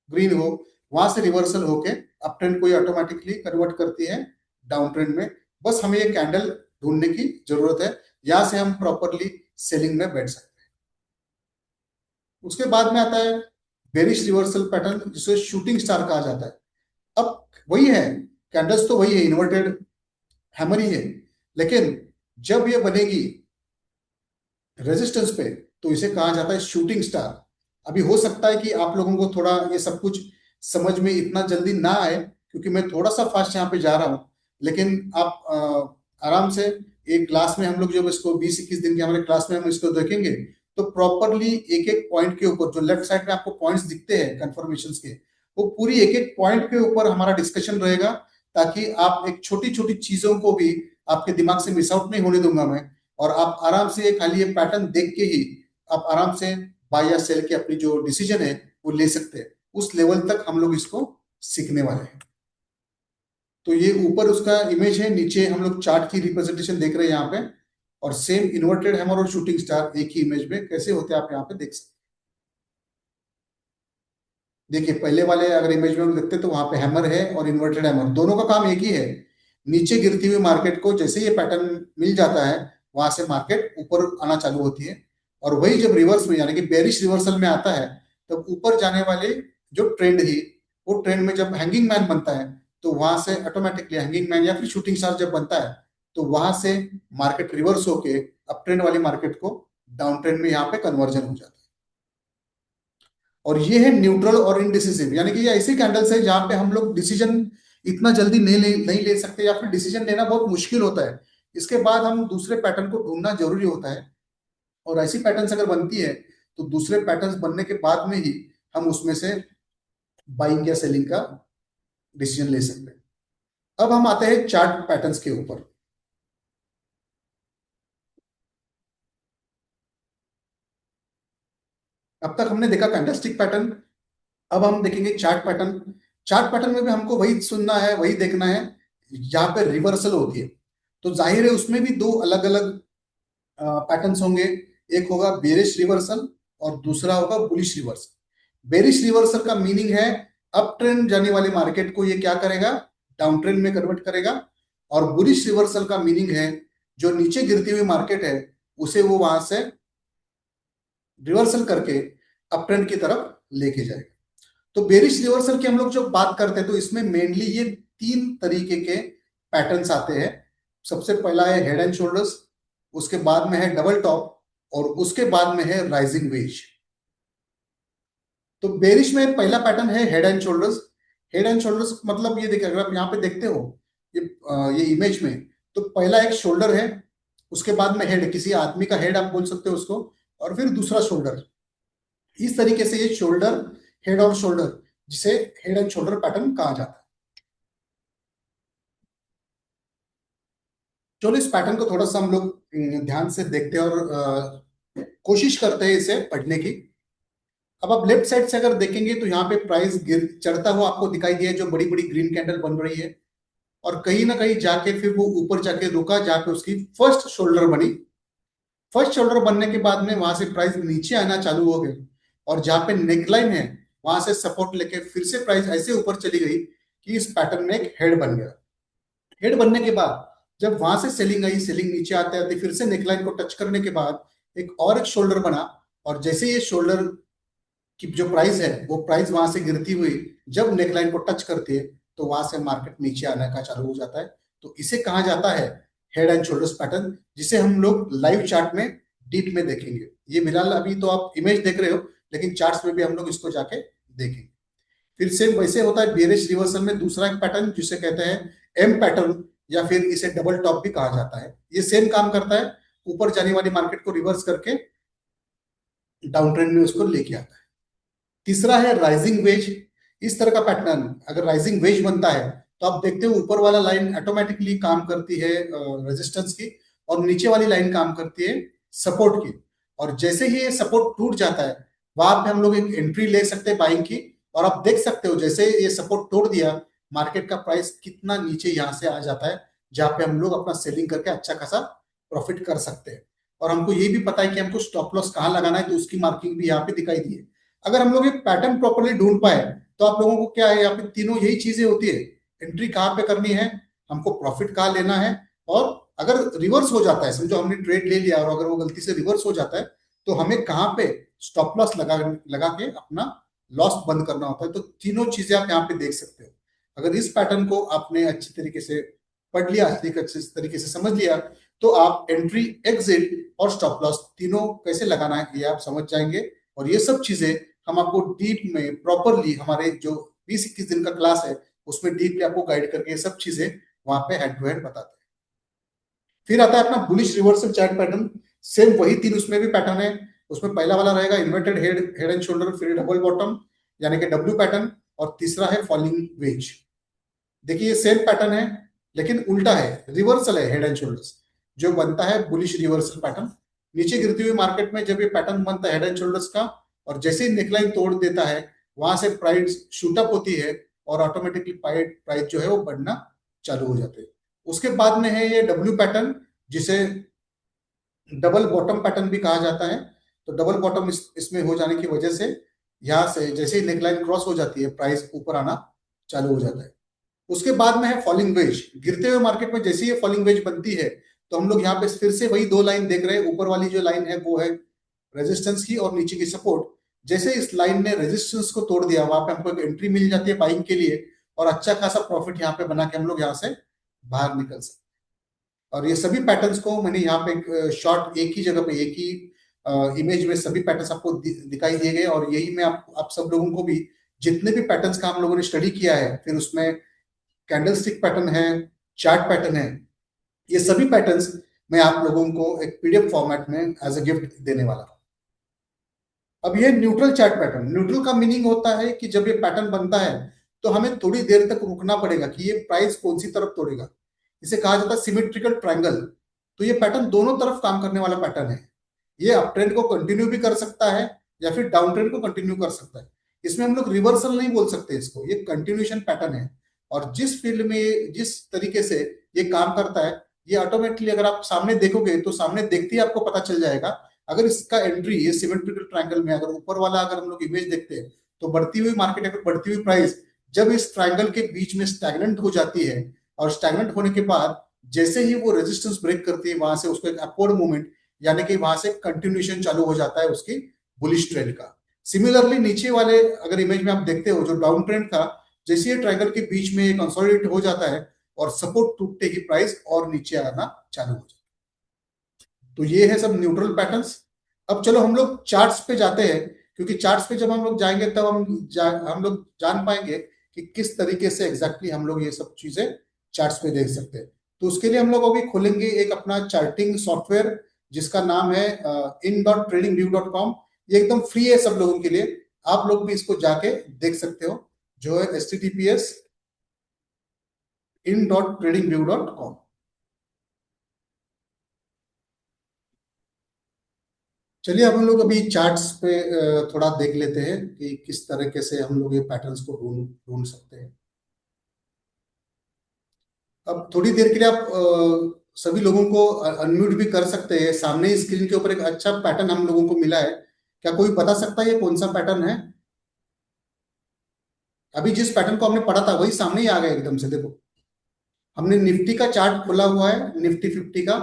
ग्रीन हो, वहां से रिवर्सल होके अप ट्रेंड को ऑटोमेटिकली कन्वर्ट करती है डाउन ट्रेंड में। बस हमें ये कैंडल ढूंढने की जरूरत है, यहां से हम प्रॉपरली सेलिंग में बैठ सकते हैं। उसके बाद में आता है बेरिश रिवर्सल पैटर्न, जिसे शूटिंग स्टार कहा जाता है। अब वही है, कैंडल्स तो वही है, इन्वर्टेड हैमर ही है, लेकिन जब ये बनेगी रेजिस्टेंस पे तो इसे कहा जाता है शूटिंग स्टार। अभी हो सकता है कि आप लोगों को थोड़ा ये सब कुछ समझ में इतना जल्दी ना आए, क्योंकि मैं थोड़ा सा फास्ट यहाँ पे जा रहा हूँ, लेकिन आप आराम से एक क्लास में हम लोग जब इसको 20-21 दिन के हमारे क्लास में हम इसको देखेंगे, तो प्रॉपरली एक एक पॉइंट के ऊपर, जो लेफ्ट साइड में आपको पॉइंट्स दिखते हैं कंफर्मेशन के, वो पूरी एक एक पॉइंट के ऊपर हमारा डिस्कशन रहेगा, ताकि आप एक छोटी छोटी चीजों को भी आपके दिमाग से मिस आउट नहीं होने दूंगा मैं। और आप आराम से खाली ये पैटर्न देख के ही आप आराम से बाय या सेल की अपनी जो डिसीजन है वो ले सकते हैं। उस लेवल तक हम लोग इसको सीखने वाले हैं। तो ये ऊपर उसका इमेज है, नीचे हम लोग चार्ट की रिप्रेजेंटेशन देख रहे हैं यहाँ पे। और सेम इन्वर्टेड हैमर और शूटिंग स्टार एक ही इमेज में कैसे होते हैं आप यहाँ पे देख सकते हैं। देखिए पहले वाले अगर इमेज में हम देखते हैं तो वहां पे हैमर है और इन्वर्टेड हैमर, दोनों का काम एक ही है। नीचे गिरती हुई मार्केट को जैसे ये पैटर्न मिल जाता है, वहां से मार्केट ऊपर आना चालू होती है। और वही जब रिवर्स में यानी कि बेरिश रिवर्सल में आता है, तब ऊपर जाने वाले जो ट्रेंड ही, वो ट्रेंड में जब हैंगिंग मैन बनता है, तो वहां से ऑटोमेटिकली हैंगिंग मैन या फिर शूटिंग स्टार जब बनता है, तो वहां से मार्केट रिवर्स होके अप ट्रेंड वाली मार्केट को डाउन ट्रेंड में यहाँ पे कन्वर्जन हो जाता है। और ये है न्यूट्रल और इनडिसिसिव, यानी कि ये ऐसी कैंडल्स है जहां पे हम लोग डिसीजन इतना जल्दी नहीं ले सकते, या फिर डिसीजन लेना बहुत मुश्किल होता है। इसके बाद हम दूसरे पैटर्न को ढूंढना जरूरी होता है। और ऐसी पैटर्न्स अगर बनती है, तो दूसरे पैटर्न्स बनने के बाद में ही हम उसमें से बाइंग या सेलिंग का डिसीजन ले सकते हैं। अब हम आते हैं चार्ट पैटर्न्स के ऊपर। अब तक हमने देखा कैंडलस्टिक पैटर्न, अब हम देखेंगे चार्ट पैटर्न। चार्ट पैटर्न में भी हमको वही सुनना है, वही देखना है, जहां पे रिवर्सल होती है। तो जाहिर है उसमें भी दो अलग अलग पैटर्न्स होंगे। एक होगा बेरिश रिवर्सल और दूसरा होगा बुलिश रिवर्सल। बेरिश रिवर्सल का मीनिंग है अप ट्रेंड जाने वाली मार्केट को ये क्या करेगा, डाउन ट्रेंड में कन्वर्ट करेगा। और बुलिश रिवर्सल का मीनिंग है जो नीचे गिरती हुई मार्केट है, उसे वो वहां से रिवर्सल करके अप ट्रेंड की तरफ लेके जाएगा। तो बेरिश रिवर्सल की हम लोग जब बात करते हैं, तो इसमें मेनली ये तीन तरीके के पैटर्न्स आते हैं। सबसे पहला है हेड एंड शोल्डर्स, उसके बाद में है डबल टॉप, और उसके बाद में है राइजिंग वेज। तो बेरिश में पहला पैटर्न है head and shoulders. Head and shoulders मतलब ये देखिए, अगर आप यहाँ पे देखते हो ये इमेज में, तो पहला एक शोल्डर है, उसके बाद में हेड, किसी आदमी का हेड आप बोल सकते हो उसको, और फिर दूसरा शोल्डर। इस तरीके से ये शोल्डर, हेड और शोल्डर, जिसे हेड एंड शोल्डर पैटर्न कहा जाता है। चलो इस पैटर्न को थोड़ा सा हम लोग ध्यान से देखते हैं और कोशिश करते हैं इसे पढ़ने की। अब आप लेफ्ट साइड से अगर देखेंगे तो यहाँ पे प्राइस गिर चढ़ता हुआ आपको दिखाई दिया, जो बड़ी बड़ी ग्रीन कैंडल बन रही है, और कहीं ना कहीं जाके फिर वो ऊपर जाके रुका, जाके उसकी फर्स्ट शोल्डर बनी। फर्स्ट शोल्डर बनने के बाद में वहां से प्राइस नीचे आना चालू हो गई, और जहां पे नेकलाइन है वहां से सपोर्ट लेके फिर से प्राइस ऐसे ऊपर चली गई कि इस पैटर्न में एक हेड बन गया। हेड बनने के बाद जब वहां से सेलिंग आई, सेलिंग नीचे आते आते फिर से नेकलाइन को टच करने के बाद एक और एक शोल्डर बना। और जैसे ये शोल्डर की जो प्राइस है, वो प्राइस वहां से गिरती हुई जब नेकलाइन को टच करती है, तो वहां से मार्केट नीचे आने का चालू हो जाता है। तो इसे कहा जाता है हेड एंड शोल्डर्स पैटर्न, जिसे हम लोग लाइव चार्ट में डीप में देखेंगे। ये फिलहाल अभी तो आप इमेज देख रहे हो, लेकिन चार्ट्स में भी हम लोग इसको जाके देखेंगे। फिर सेम वैसे होता है बियरिश रिवर्सल में दूसरा एक पैटर्न जिसे कहते हैं एम पैटर्न, या फिर इसे डबल टॉप भी कहा जाता है। ये सेम काम करता है, ऊपर जाने वाली मार्केट को रिवर्स करके डाउन ट्रेंड में उसको लेके आता है। तीसरा है राइजिंग वेज। इस तरह का पैटर्न अगर राइजिंग वेज बनता है तो आप देखते हो ऊपर वाला लाइन ऑटोमेटिकली काम करती है रेजिस्टेंस की, और नीचे वाली लाइन काम करती है सपोर्ट की। और जैसे ही ये सपोर्ट टूट जाता है, वहां पे हम लोग एक एंट्री ले सकते हैं बाइंग की। और आप देख सकते हो जैसे ये सपोर्ट तोड़ दिया, मार्केट का प्राइस कितना नीचे यहाँ से आ जाता है, जहां पे हम लोग अपना सेलिंग करके अच्छा खासा प्रॉफिट कर सकते हैं। और हमको ये भी पता है कि हमको स्टॉप लॉस कहाँ लगाना है, तो उसकी मार्किंग भी यहाँ पे दिखाई दी है। अगर हम लोग एक पैटर्न प्रॉपरली ढूंढ पाए तो आप लोगों को क्या है, यहाँ पे तीनों यही चीजें होती है। एंट्री कहाँ पे करनी है, हमको प्रॉफिट कहाँ लेना है, और अगर रिवर्स हो जाता है, समझो हमने ट्रेड ले लिया और अगर वो गलती से रिवर्स हो जाता है, तो हमें कहाँ पे स्टॉप लॉस लगा लगा के अपना लॉस बंद करना होता है। तो तीनों चीजें आप यहाँ पे देख सकते हो। अगर इस पैटर्न को आपने अच्छी तरीके से पढ़ लिया, अच्छी तरीके से समझ लिया, तो आप एंट्री, एग्जिट और स्टॉप लॉस तीनों कैसे लगाना है ये आप समझ जाएंगे। और ये सब चीजें हम आपको डीप में प्रॉपरली हमारे जो 20-21 दिन का क्लास है उसमें डीपली आपको गाइड करके ये सब चीजें वहां पे हेड टू हेड बताते हैं। फिर आता है अपना bullish reversal chart pattern. Same वही तीन उसमें भी पैटर्न है। उसमें पहला वाला रहेगा inverted head head and shoulder, फिर डबल बॉटम यानी कि डब्ल्यू पैटर्न, और तीसरा है फॉलिंग वेज। देखिए ये सेम पैटर्न है लेकिन उल्टा है, रिवर्सल है हेड एंड शोल्डर्स, जो बनता है बुलिश रिवर्सल पैटर्न। नीचे गिरती हुई मार्केट में जब ये पैटर्न बनता है हेड एंड शोल्डर्स का, और जैसे ही नेकलाइन तोड़ देता है, वहां से प्राइस शूटअप होती है और ऑटोमेटिकली प्राइस जो है वो बढ़ना चालू हो जाते हैं। उसके बाद में है ये डब्ल्यू पैटर्न, जिसे डबल बॉटम पैटर्न भी कहा जाता है। तो डबल बॉटम इसमें हो जाने की वजह से यहाँ से जैसे ही नेकलाइन क्रॉस हो जाती है, प्राइस ऊपर आना चालू हो जाता है। उसके बाद में है फॉलिंग वेज। गिरते हुए मार्केट में जैसे ये फॉलिंग वेज बनती है, तो हम लोग यहाँ पे फिर से वही दो लाइन देख रहे हैं। ऊपर वाली जो लाइन है वो है रेजिस्टेंस की, और नीचे की सपोर्ट। जैसे इस लाइन ने रेजिस्टेंस को तोड़ दिया, वहां पे हमको एक एंट्री मिल जाती है बाइंग के लिए, और अच्छा खासा प्रॉफिट यहाँ पे बना के हम लोग यहाँ से बाहर निकल सकते हैं। और ये सभी पैटर्न्स को मैंने यहाँ पे शॉर्ट एक ही जगह पे, एक ही इमेज में सभी पैटर्न्स आपको दिखाई दिए गए। और यही मैं आप सब लोगों को भी, जितने भी पैटर्न्स का हम लोगों ने स्टडी किया है, फिर उसमें कैंडलस्टिक पैटर्न है, चार्ट पैटर्न है, ये सभी पैटर्न्स मैं आप लोगों को एक पीडीएफ फॉर्मेट में एज अ गिफ्ट देने वाला हूं। अब ये न्यूट्रल चार्ट पैटर्न, न्यूट्रल का मीनिंग होता है कि जब ये पैटर्न बनता है तो हमें थोड़ी देर तक रुकना पड़ेगा कि ये प्राइस कौन सी तरफ तोड़ेगा। इसे कहा जाता है सिमेट्रिकल ट्रायंगल। तो ये पैटर्न दोनों तरफ काम करने वाला पैटर्न है। ये अप ट्रेंड को कंटिन्यू भी कर सकता है या फिर डाउन ट्रेंड को कंटिन्यू कर सकता है। इसमें हम लोग रिवर्सल नहीं बोल सकते इसको, ये कंटिन्यूएशन पैटर्न है। और जिस फील्ड में जिस तरीके से ये काम करता है, ये ऑटोमेटिकली अगर आप सामने देखोगे तो सामने देखते ही आपको पता चल जाएगा। अगर इसका एंट्री ये सिमेट्रिकल ट्रायंगल में, अगर ऊपर वाला अगर हम लोग इमेज देखते हैं, तो बढ़ती हुई मार्केट अगर बढ़ती हुई प्राइस जब इस ट्रायंगल के बीच में स्टैग्नेंट हो जाती है, और स्टैग्नेंट होने के बाद जैसे ही वो रेजिस्टेंस ब्रेक करती है, वहां से उसको एक अपवर्ड मूवमेंट यानी कि वहां से कंटिन्यूएशन चालू हो जाता है उसकी बुलिश ट्रेंड का। सिमिलरली नीचे वाले अगर इमेज में आप देखते हो, जो डाउन ट्रेंड था, जैसे ये ट्रायंगल के बीच में कंसोलिडेट हो जाता है और सपोर्ट टूटते ही प्राइस और नीचे आना चालू हो जाता है। तो ये है सब न्यूट्रल पैटर्न्स। अब चलो हम लोग चार्ट्स पे जाते हैं, क्योंकि चार्ट्स पे जब हम लोग जाएंगे तब हम लोग जान पाएंगे कि किस तरीके से एग्जैक्टली हम लोग ये सब चीजें चार्ट्स पे देख सकते हैं। तो उसके लिए हम लोग अभी खोलेंगे एक अपना चार्टिंग सॉफ्टवेयर, जिसका नाम है in.tradingview.com। ये एकदम फ्री है सब लोगों के लिए, आप लोग भी इसको जाके देख सकते हो, जो है https in.tradingview.com। चलिए अब हम लोग अभी चार्ट्स पे थोड़ा देख लेते हैं कि किस तरीके से हम लोग ये पैटर्न्स को ढूंढ ढूंढ सकते हैं। अब थोड़ी देर के लिए आप सभी लोगों को अनम्यूट भी कर सकते हैं। सामने ही स्क्रीन के ऊपर एक अच्छा पैटर्न हम लोगों को मिला है, क्या कोई बता सकता है ये कौन सा पैटर्न है? अभी जिस पैटर्न को हमने पढ़ा था वही सामने ही आ गया एकदम से, देखो। हमने निफ्टी का चार्ट खोला हुआ है, निफ्टी 50 का,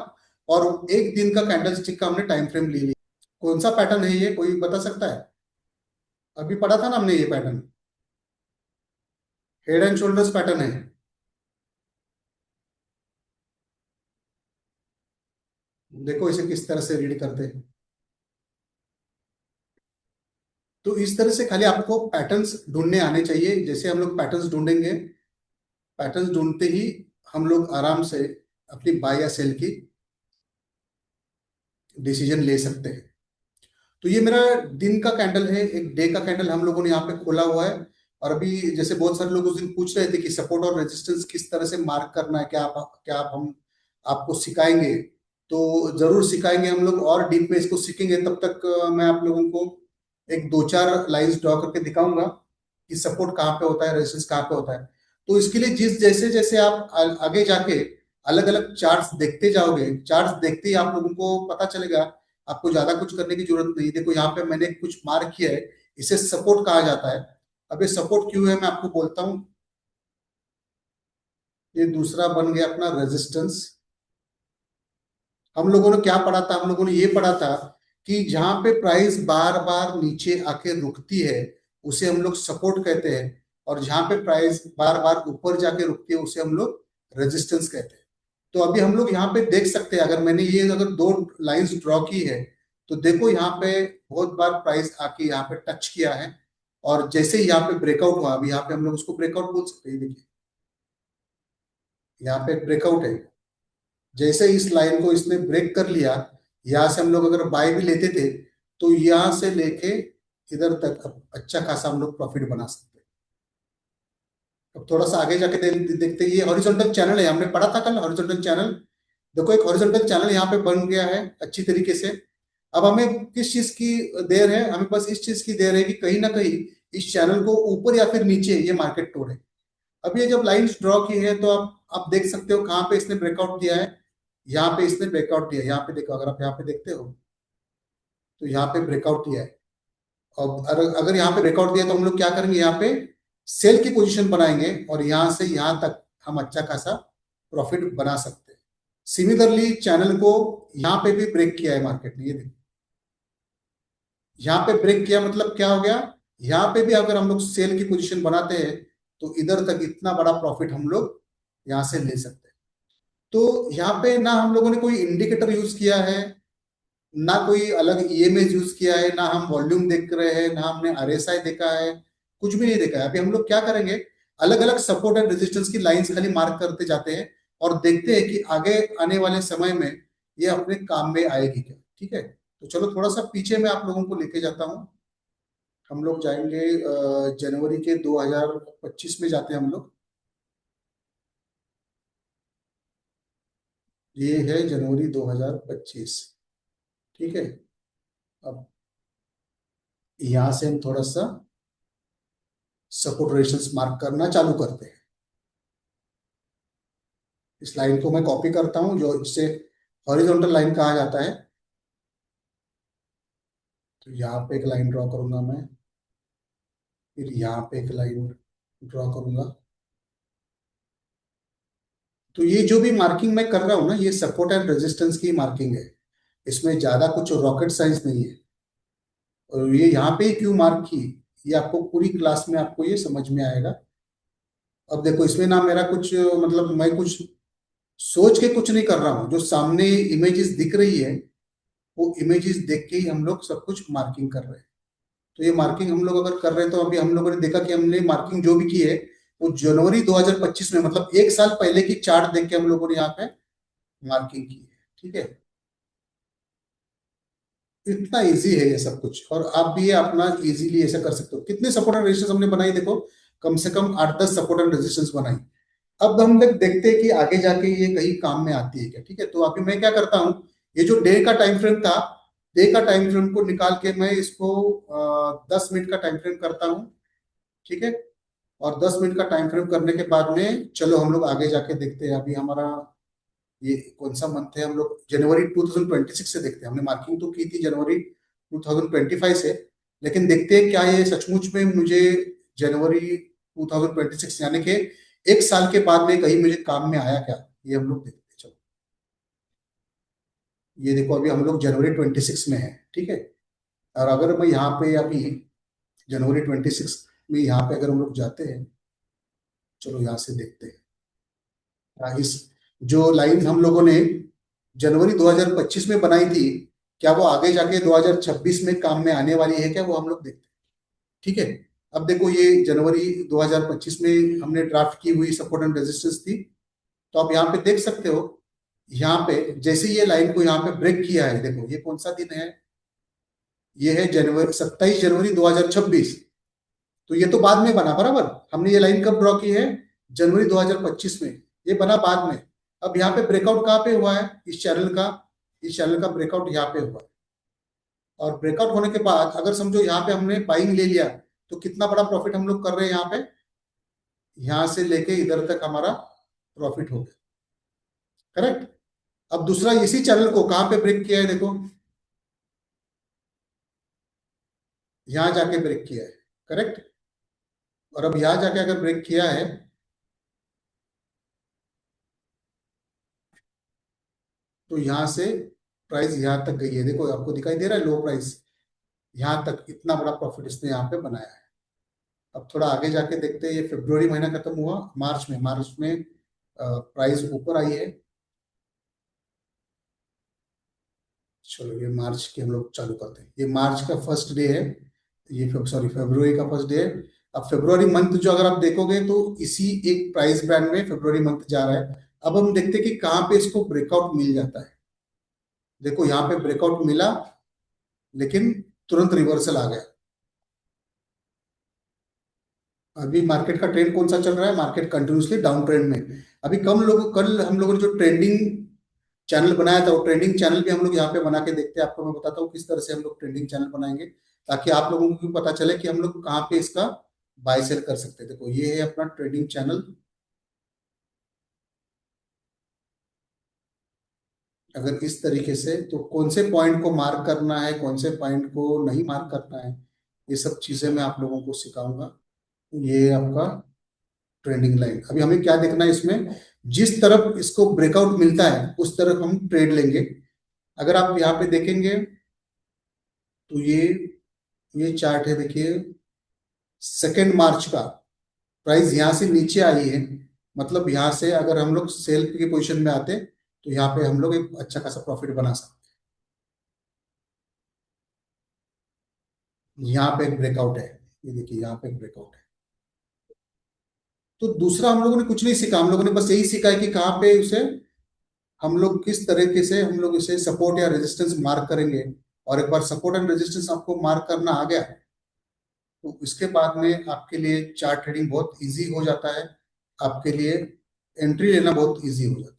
और एक दिन का कैंडल स्टिक का हमने टाइम फ्रेम ले लिया। कौन सा पैटर्न है ये, कोई बता सकता है? अभी पढ़ा था ना हमने ये pattern, head and shoulders pattern है। देखो इसे किस तरह से रीड करते हैं। तो इस तरह से खाली आपको पैटर्न्स ढूंढने आने चाहिए। जैसे हम लोग पैटर्न्स ढूंढेंगे, पैटर्न्स ढूंढते ही हम लोग आराम से अपनी बाय या सेल की डिसीजन ले सकते हैं। तो ये मेरा दिन का कैंडल है, एक डे का कैंडल हम लोगों ने यहाँ पे खोला हुआ है। और अभी जैसे बहुत सारे लोग उस दिन पूछ रहे थे कि सपोर्ट और रेजिस्टेंस किस तरह से मार्क करना है, क्या आप हम आपको सिखाएंगे। तो जरूर सिखाएंगे हम लोग, और डीप में इसको सीखेंगे। तब तक मैं आप लोगों को एक दो चार लाइंस ड्रॉ करके दिखाऊंगा कि सपोर्ट कहाँ पे होता है, रेजिस्टेंस कहाँ पे होता है। तो इसके लिए जिस जैसे जैसे आप आगे जाके अलग अलग चार्ट्स देखते जाओगे, चार्ट्स देखते ही आप लोगों को पता चलेगा। आपको ज्यादा कुछ करने की जरूरत नहीं। देखो यहाँ पे मैंने कुछ मार्क किया है, इसे सपोर्ट कहा जाता है। अब ये सपोर्ट क्यों है मैं आपको बोलता हूँ। ये दूसरा बन गया अपना रेजिस्टेंस। हम लोगों ने क्या पढ़ा था, हम लोगों ने ये पढ़ा था कि जहां पे प्राइस बार बार नीचे आके रुकती है उसे हम लोग सपोर्ट कहते हैं, और जहां पे प्राइस बार बार ऊपर जाके रुकती है उसे हम लोग रेजिस्टेंस कहते हैं। तो अभी हम लोग यहाँ पे देख सकते हैं, अगर मैंने ये अगर दो लाइंस ड्रॉ की है, तो देखो यहाँ पे बहुत बार प्राइस आके यहाँ पे टच किया है, और जैसे ही यहाँ पे ब्रेकआउट हुआ, अभी यहाँ पे हम लोग उसको ब्रेकआउट बोल सकते हैं। देखिए यहाँ पे ब्रेकआउट है। जैसे इस लाइन को इसने ब्रेक कर लिया, यहाँ से हम लोग अगर बाय भी लेते थे तो यहाँ से लेके इधर तक अब अच्छा खासा हम लोग प्रॉफिट बना सकते हैं। अब थोड़ा सा आगे जाके देखते हैं। ये हॉरिजॉन्टल चैनल है, हमने पढ़ा था कल हॉरिजॉन्टल चैनल। देखो एक हॉरिजॉन्टल चैनल यहाँ पे बन गया है अच्छी तरीके से। अब हमें किस चीज की देर है, हमें बस इस चीज की देर है कि कहीं ना कहीं इस चैनल को ऊपर या फिर नीचे ये मार्केट तोड़े। अब ये जब लाइंस ड्रॉ की है तो आप देख सकते हो कहाँ पे इसने ब्रेकआउट दिया है। यहाँ पे इसने ब्रेकआउट दिया है, यहाँ पे देखो, अगर आप यहाँ पे देखते हो तो यहाँ पे ब्रेकआउट दिया है। और अगर यहाँ पे ब्रेकआउट दिया तो हम लोग क्या करेंगे, यहाँ पे सेल की पोजीशन बनाएंगे, और यहाँ से यहाँ तक हम अच्छा खासा प्रॉफिट बना सकते हैं। सिमिलरली चैनल को यहाँ पे भी ब्रेक किया है मार्केट ने, ये देखो यहाँ पे ब्रेक किया, मतलब क्या हो गया, यहाँ पे भी अगर हम लोग सेल की पोजीशन बनाते हैं तो इधर तक इतना बड़ा प्रॉफिट हम लोग यहाँ से ले सकते हैं। तो यहाँ पे ना हम लोगों ने कोई इंडिकेटर यूज किया है, ना कोई अलग ईएमएस यूज किया है, ना हम वॉल्यूम देख रहे हैं, ना हमने आरएसआई देखा है, कुछ भी नहीं देखा है। अभी हम लोग क्या करेंगे, अलग अलग सपोर्ट एंड रेजिस्टेंस की लाइंस खाली मार्क करते जाते हैं, और देखते हैं कि आगे आने वाले समय में ये अपने काम में आएगी क्या। ठीक है, तो चलो थोड़ा सा पीछे मैं आप लोगों को लेके जाता हूँ। हम लोग जाएंगे जनवरी के 2025 में जाते हैं हम लोग। ये है जनवरी 2025। ठीक है, अब यहाँ से हम थोड़ा सा सपोर्ट रेजिस्टेंस मार्क करना चालू करते हैं। इस लाइन को मैं कॉपी करता हूं, जो इससे हॉरिजॉन्टल लाइन कहा जाता है। तो यहाँ पे एक लाइन ड्रॉ करूंगा मैं, फिर यहाँ पे एक लाइन ड्रॉ करूंगा। तो ये जो भी मार्किंग मैं कर रहा हूँ ना, ये सपोर्ट एंड रेजिस्टेंस की मार्किंग है। इसमें ज्यादा कुछ रॉकेट साइंस नहीं है। और ये यहाँ पे क्यों मार्क की, ये आपको पूरी क्लास में आपको ये समझ में आएगा। अब देखो इसमें ना मेरा कुछ मतलब मैं कुछ सोच के कुछ नहीं कर रहा हूँ, जो सामने इमेजेस दिख रही है वो इमेजेस देख के ही हम लोग सब कुछ मार्किंग कर रहे हैं। तो ये मार्किंग हम लोग अगर कर रहे हैं, तो अभी हम लोगों ने देखा कि हमने मार्किंग जो भी की है वो जनवरी 2025 में, मतलब एक साल पहले की चार्ट देख के हम लोगों ने यहाँ पे मार्किंग की है। ठीक है, इतना इजी है ये सब कुछ, और आप भी ये अपना इजीली ऐसा कर सकते हो। कितने सपोर्ट एंड रेजिस्टेंस हमने बनाई, देखो कम से कम 8-10 सपोर्ट एंड रेजिस्टेंस बनाई। अब हम लोग देखते हैं कि आगे जाके ये कहीं काम में आती है क्या। ठीक है, तो अभी मैं क्या करता हूँ, ये जो डे का टाइम फ्रेम था, डे का टाइम फ्रेम को निकाल के मैं इसको 10 मिनट का टाइम फ्रेम करता हूँ। ठीक है, और 10 मिनट का टाइम फ्रेम करने के बाद में चलो हम लोग आगे जाके देखते हैं। अभी हमारा ये कौन सा मंथ है, हम लोग जनवरी 2026 से देखते हैं। हमने मार्किंग तो की थी जनवरी 2025 से, लेकिन देखते हैं क्या ये सचमुच में मुझे जनवरी 2026 यानी कि एक साल के बाद में कहीं मुझे काम में आया क्या, ये हम लोग देखते हैं। चलो ये देखो अभी हम लोग जनवरी 26 में है। ठीक है, और अगर मैं यहाँ पे अभी जनवरी 26 में यहाँ पे अगर हम लोग जाते हैं, चलो यहाँ से देखते हैं। इस जो लाइन हम लोगों ने जनवरी 2025 में बनाई थी, क्या वो आगे जाके 2026 में काम में आने वाली है क्या, वो हम लोग देखते हैं। ठीक है। अब देखो ये जनवरी 2025 में हमने ड्राफ्ट की हुई सपोर्ट एंड रेजिस्टेंस थी। तो आप यहाँ पे देख सकते हो, यहाँ पे जैसे ये लाइन को यहाँ पे ब्रेक किया है, देखो ये कौन सा दिन है, ये है जनवरी 27 जनवरी 2026। तो ये तो बाद में बना बराबर। हमने ये लाइन कब ड्रॉ की है, जनवरी 2025 में। ये बना बाद में। अब यहाँ पे ब्रेकआउट कहाँ पे हुआ है, इस चैनल का, इस चैनल का ब्रेकआउट यहाँ पे हुआ है। और ब्रेकआउट होने के बाद अगर समझो यहाँ पे हमने बाइंग ले लिया, तो कितना बड़ा प्रॉफिट हम लोग कर रहे हैं यहाँ पे, यहाँ से लेके इधर तक हमारा प्रॉफिट हो गया। करेक्ट। अब दूसरा इसी चैनल को कहाँ पे ब्रेक किया है, देखो यहाँ जाके ब्रेक किया है। करेक्ट। और अब यहाँ जाके अगर ब्रेक किया है, तो यहाँ से प्राइस यहाँ तक गई है, देखो आपको दिखाई दे रहा है लो प्राइस, यहाँ तक इतना बड़ा प्रॉफिट इसने यहाँ पे बनाया है। अब थोड़ा आगे जाके देखते हैं, ये फरवरी महीना खत्म हुआ, मार्च में प्राइस ऊपर आई है। चलो ये मार्च की हम लोग चालू करते हैं, ये मार्च का फर्स्ट डे है, ये सॉरी फरवरी का फर्स्ट डे है। अब फरवरी मंथ जो अगर आप देखोगे तो इसी एक प्राइस बैंड में फरवरी मंथ जा रहा है। अब हम देखते हैं कि कहाँ पे इसको ब्रेकआउट मिल जाता है। देखो यहाँ पे ब्रेकआउट मिला, लेकिन तुरंत रिवर्सल आ गया। अभी मार्केट का ट्रेंड कौन सा चल रहा है, मार्केट कंटिन्यूसली डाउन ट्रेंड में। अभी कल हम लोगों ने जो ट्रेंडिंग चैनल बनाया था, वो ट्रेंडिंग चैनल भी हम लोग यहाँ पे बना के देखते हैं। आपको मैं बताता हूँ किस तरह से हम लोग ट्रेंडिंग चैनल बनाएंगे, ताकि आप लोगों को भी पता चले कि हम लोग कहाँ पे इसका बाय सेल कर सकते हैं। देखो ये है अपना ट्रेडिंग चैनल। अगर इस तरीके से, तो कौन से पॉइंट को मार्क करना है, कौन से पॉइंट को नहीं मार्क करना है, ये सब चीजें मैं आप लोगों को सिखाऊंगा। ये आपका ट्रेंडिंग लाइन, अभी हमें क्या देखना है इसमें, जिस तरफ इसको ब्रेकआउट मिलता है उस तरफ हम ट्रेड लेंगे। अगर आप यहाँ पे देखेंगे, तो ये चार्ट है, देखिए 2 मार्च का, प्राइस यहाँ से नीचे आई है। मतलब यहाँ से अगर हम लोग सेल की पोजीशन में आते, तो यहाँ पे हम लोग एक अच्छा खासा प्रॉफिट बना सकते हैं। यहाँ पे एक ब्रेकआउट है, ये देखिए यहाँ पे एक ब्रेकआउट है। तो दूसरा हम लोगों ने कुछ नहीं सीखा, हम लोगों ने बस यही सीखा है कि कहाँ पे उसे हम लोग किस तरीके से हम लोग इसे सपोर्ट या रेजिस्टेंस मार्क करेंगे। और एक बार सपोर्ट एंड रेजिस्टेंस आपको मार्क करना आ गया, तो इसके बाद में आपके लिए चार्ट ट्रेडिंग बहुत इजी हो जाता है। आपके लिए एंट्री लेना बहुत इजी हो जाता है।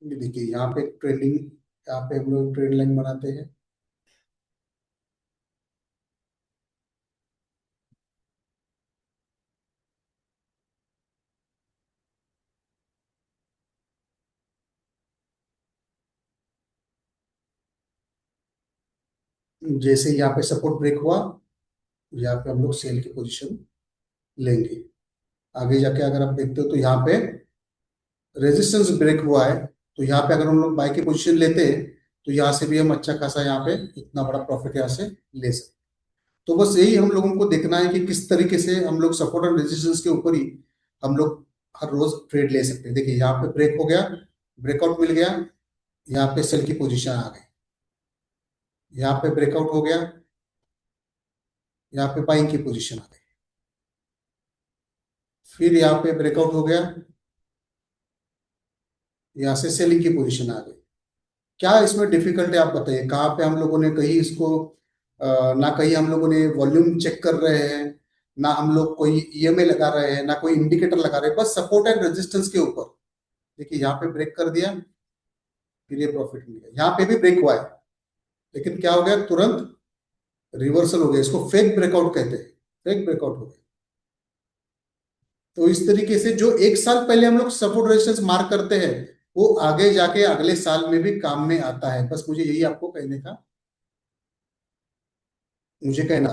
ये देखिए यहाँ पे ट्रेंडिंग, यहाँ पे हम लोग ट्रेड लाइन बनाते हैं। जैसे यहाँ पे सपोर्ट ब्रेक हुआ, यहाँ पे हम लोग सेल की पोजीशन लेंगे। आगे जाके अगर आप देखते हो, तो यहाँ पे रेजिस्टेंस ब्रेक हुआ है, तो यहाँ पे अगर हम लोग बाय की पोजीशन लेते हैं, तो यहाँ से भी हम अच्छा खासा यहाँ पे इतना बड़ा प्रॉफिट यहाँ से ले सकते हैं। तो बस यही हम लोगों को देखना है कि किस तरीके से हम लोग सपोर्ट और रेजिस्टेंस के ऊपर ही हम लोग हर रोज ट्रेड ले सकते हैं। देखिए यहाँ पे ब्रेक हो गया, ब्रेकआउट मिल गया, यहाँ पे सेल की पोजीशन आ गई, यहाँ पे ब्रेकआउट हो गया, यहाँ पे बाइंग की पोजीशन आ गई, फिर यहाँ पे ब्रेकआउट हो गया, यहाँ से सेलिंग की पोजीशन आ गई। क्या इसमें डिफिकल्ट है आप बताइए, कहाँ पे हम लोगों ने कहीं इसको ना कहीं हम लोगों ने वॉल्यूम चेक कर रहे हैं, ना हम लोग कोई ईएमए लगा रहे हैं, ना कोई इंडिकेटर लगा रहे हैं, बस सपोर्ट एंड रेजिस्टेंस के ऊपर। देखिए यहाँ पे ब्रेक कर दिया, फिर ये प्रॉफिट मिल गया। यहाँ पे भी ब्रेक हुआ है, लेकिन क्या हो गया, तुरंत रिवर्सल हो गया। इसको फेक ब्रेकआउट कहते हैं, फेक ब्रेकआउट हो गया। तो इस तरीके से जो एक साल पहले हम लोग सपोर्ट रेजिस्टेंस मार्क करते हैं, वो आगे जाके अगले साल में भी काम में आता है। बस मुझे यही आपको कहने का, मुझे कहना।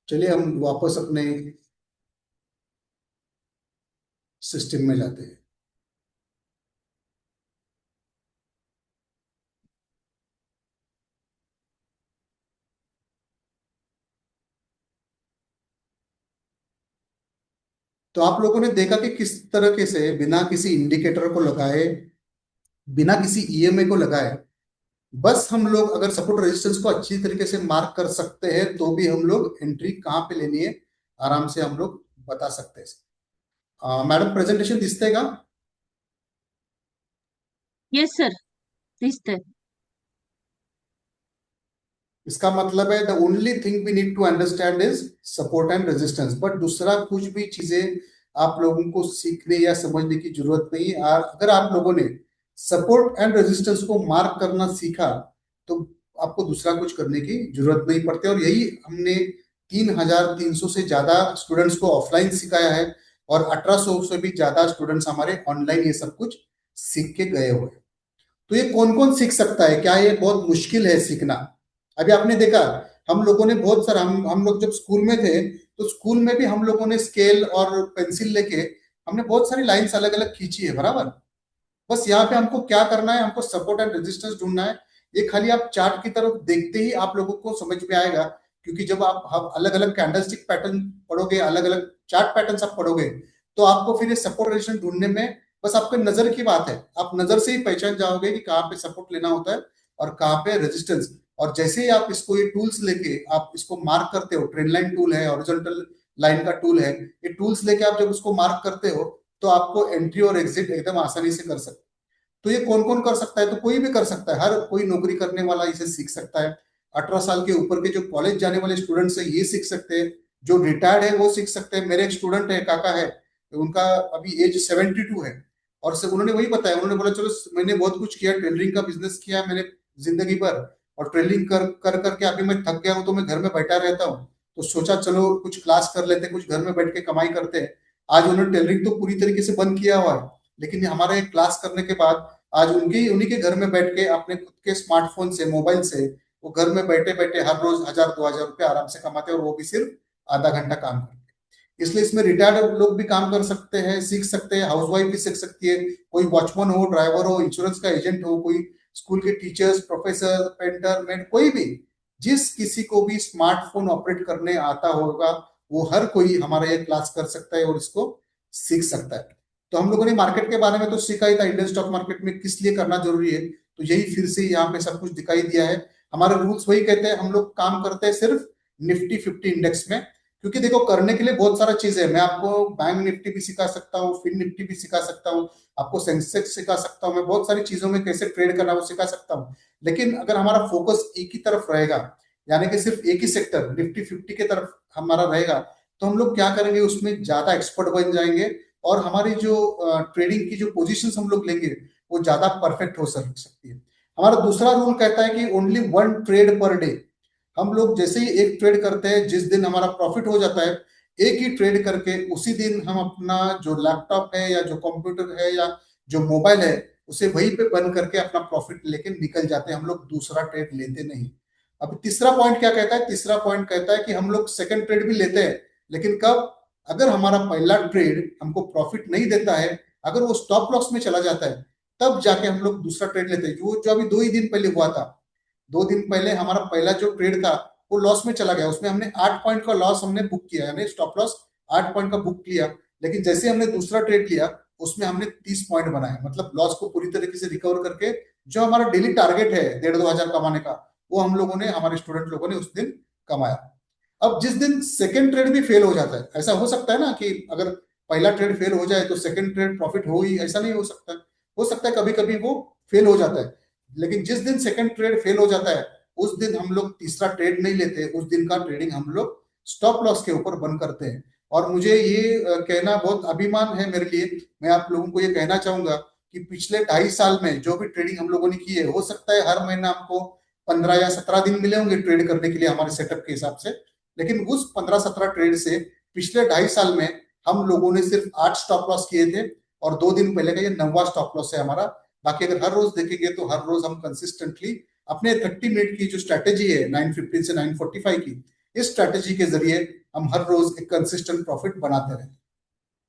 चलिए हम वापस अपने सिस्टम में जाते हैं। तो आप लोगों ने देखा कि किस तरीके से बिना किसी इंडिकेटर को लगाए, बिना किसी ईएमआई को लगाए, बस हम लोग अगर सपोर्ट रेजिस्टेंस को अच्छी तरीके से मार्क कर सकते हैं तो भी हम लोग एंट्री कहाँ पे लेनी है आराम से हम लोग बता सकते हैं। मैडम प्रेजेंटेशन दिसते का? येस सर, दिसतंय. इसका मतलब है the only thing we need to understand is support and resistance, but दूसरा कुछ भी चीजें आप लोगों को सीखने या समझने की जरूरत नहीं है। अगर आप लोगों ने सपोर्ट एंड रेजिस्टेंस को मार्क करना सीखा तो आपको दूसरा कुछ करने की जरूरत नहीं पड़ती। और यही हमने 3,300 से ज्यादा स्टूडेंट्स को ऑफलाइन सिखाया है और 1,800 से भी ज्यादा स्टूडेंट्स हमारे ऑनलाइन ये सब कुछ सीख के गए हुए हैं। तो ये कौन कौन सीख सकता है? क्या ये बहुत मुश्किल है सीखना? अभी आपने देखा, हम लोगों ने बहुत सारा, हम लोग जब स्कूल में थे तो स्कूल में भी हम लोगों ने स्केल और पेंसिल लेके हमने बहुत सारी लाइंस अलग अलग खींची है, बराबर। बस यहाँ पे हमको क्या करना है, हमको सपोर्ट एंड रेजिस्टेंस ढूंढना है। ये खाली आप चार्ट की तरफ देखते ही आप लोगों को समझ में आएगा, क्योंकि जब आप अलग अलग कैंडलस्टिक पैटर्न पढ़ोगे, अलग अलग चार्ट पैटर्न आप पढ़ोगे, तो आपको फिर ये सपोर्ट रेजिस्टेंस ढूंढने में बस आपके नजर की बात है। आप नजर से ही पहचान जाओगे कि कहाँ पे सपोर्ट लेना होता है और कहाँ पे रेजिस्टेंस। और जैसे ही आप इसको ये टूल्स लेके आप इसको मार्क करते हो, ट्रेंड लाइन टूल है, हॉरिजॉन्टल लाइन का टूल है, ये टूल्स लेके आप जब उसको मार्क करते हो तो आपको एंट्री और एग्जिट एकदम आसानी से कर सकते हो। तो ये कौन कौन कर सकता है? तो कोई भी कर सकता है, हर कोई नौकरी करने वाला इसे सीख सकता है। 18 साल के ऊपर के जो कॉलेज जाने वाले स्टूडेंट्स है ये सीख सकते हैं, जो रिटायर्ड है वो सीख सकते हैं। मेरे एक स्टूडेंट है, काका है, उनका अभी एज 72 है, और से उन्होंने वही बताया, उन्होंने बोला चलो मैंने बहुत कुछ किया, टेलरिंग का बिजनेस किया मैंने जिंदगी भर, और ट्रेनिंग कर कर करके अभी मैं थक गया हूँ तो मैं घर में बैठा रहता हूँ, तो सोचा चलो कुछ क्लास कर लेते, कुछ घर में बैठ के कमाई करते हैं। आज उन्होंने टेलरिंग तो पूरी तरीके से बंद किया हुआ है, लेकिन हमारे क्लास करने के बाद आज उनके उन्हीं के घर में बैठ के अपने खुद के स्मार्टफोन से, मोबाइल से, वो घर में बैठे बैठे हर रोज 1,000 2,000 रुपये आराम से कमाते हैं, और वो भी सिर्फ आधा घंटा काम करते हैं। इसलिए इसमें रिटायर्ड लोग भी काम कर सकते हैं, सीख सकते हैं, हाउसवाइफ भी सीख सकती है, कोई वॉचमैन हो, ड्राइवर हो, इंश्योरेंस का एजेंट हो, कोई स्कूल के टीचर्स, प्रोफेसर, पेंटर, मैन, कोई भी, जिस किसी को भी स्मार्टफोन ऑपरेट करने आता होगा वो हर कोई हमारा ये क्लास कर सकता है और इसको सीख सकता है। तो हम लोगों ने मार्केट के बारे में तो सीखा ही था, इंडियन स्टॉक मार्केट में किस लिए करना जरूरी है, तो यही फिर से यहाँ पे सब कुछ दिखाई दिया है। हमारे रूल्स वही कहते हैं, हम लोग काम करते हैं सिर्फ निफ्टी 50 इंडेक्स में, क्योंकि देखो करने के लिए बहुत सारा चीज है। मैं आपको बैंक निफ्टी भी सिखा सकता हूँ, फिन निफ्टी भी सिखा सकता हूँ, आपको सेंसेक्स सिखा सकता हूँ, मैं बहुत सारी चीजों में कैसे ट्रेड करना वो सिखा सकता हूँ। लेकिन अगर हमारा फोकस एक ही तरफ रहेगा, यानी कि सिर्फ एक ही सेक्टर निफ्टी 50 की तरफ हमारा रहेगा, तो हम लोग क्या करेंगे, उसमें ज्यादा एक्सपर्ट बन जाएंगे, और हमारी जो ट्रेडिंग की जो पोजीशन हम लोग लेंगे वो ज्यादा परफेक्ट हो सकती है। हमारा दूसरा रूल कहता है कि ओनली 1 ट्रेड पर डे। हम लोग जैसे ही एक ट्रेड करते हैं, जिस दिन हमारा प्रॉफिट हो जाता है, एक ही ट्रेड करके उसी दिन हम अपना जो लैपटॉप है या जो कंप्यूटर है या जो मोबाइल है उसे वहीं पे बंद करके अपना प्रॉफिट लेके निकल जाते हैं, हम लोग दूसरा ट्रेड लेते नहीं। अब तीसरा पॉइंट क्या कहता है? तीसरा पॉइंट कहता है कि हम लोग सेकंड ट्रेड भी लेते हैं, लेकिन कब? अगर हमारा पहला ट्रेड हमको प्रॉफिट नहीं देता है, अगर वो स्टॉप लॉस में चला जाता है, तब जाके हम लोग दूसरा ट्रेड लेते हैं। जो जो अभी 2 ही दिन पहले हुआ था, 2 दिन पहले हमारा पहला जो ट्रेड था वो लॉस में चला गया, उसमें हमने 8 पॉइंट का लॉस हमने बुक किया, यानी स्टॉप लॉस 8 पॉइंट का बुक किया। लेकिन जैसे हमने दूसरा ट्रेड लिया उसमें हमने 30 पॉइंट बनाए, मतलब लॉस को पूरी तरीके से रिकवर करके जो हमारा डेली टारगेट है 1,500 2,000 कमाने का, वो हम लोगों ने, हमारे स्टूडेंट लोगों ने उस दिन कमाया। अब जिस दिन सेकंड ट्रेड भी फेल हो जाता है, ऐसा हो सकता है ना कि अगर पहला ट्रेड फेल हो जाए तो सेकंड ट्रेड प्रॉफिट हो ही, ऐसा नहीं हो सकता। हो सकता है कभी कभी वो फेल हो जाता है, लेकिन जिस दिन सेकंड ट्रेड फेल हो जाता है उस दिन हम लोग तीसरा ट्रेड नहीं लेते, उस दिन का ट्रेडिंग हम लोग स्टॉप लॉस के ऊपर बंद करते हैं। और मुझे ये कहना बहुत अभिमान है मेरे लिए, मैं आप लोगों को ये कहना चाहूंगा कि पिछले 2.5 साल में जो भी ट्रेडिंग हम लोगों ने की है, हो सकता है हर महीना हमको 15 या 17 दिन मिले होंगे ट्रेड करने के लिए हमारे सेटअप के हिसाब से, लेकिन उस 15-17 ट्रेड से पिछले 2.5 साल में हम लोगों ने सिर्फ 8 स्टॉप लॉस किए थे, और 2 दिन पहले का ये 9वां स्टॉप लॉस है हमारा। बाकी अगर हर रोज देखेंगे तो हर रोज हम कंसिस्टेंटली अपने 30 मिनट की जो स्ट्रैटेजी है 9:15 से 9:45 की, इस स्ट्रैटेजी के जरिए हम हर रोज एक कंसिस्टेंट प्रॉफिट बनाते रहे।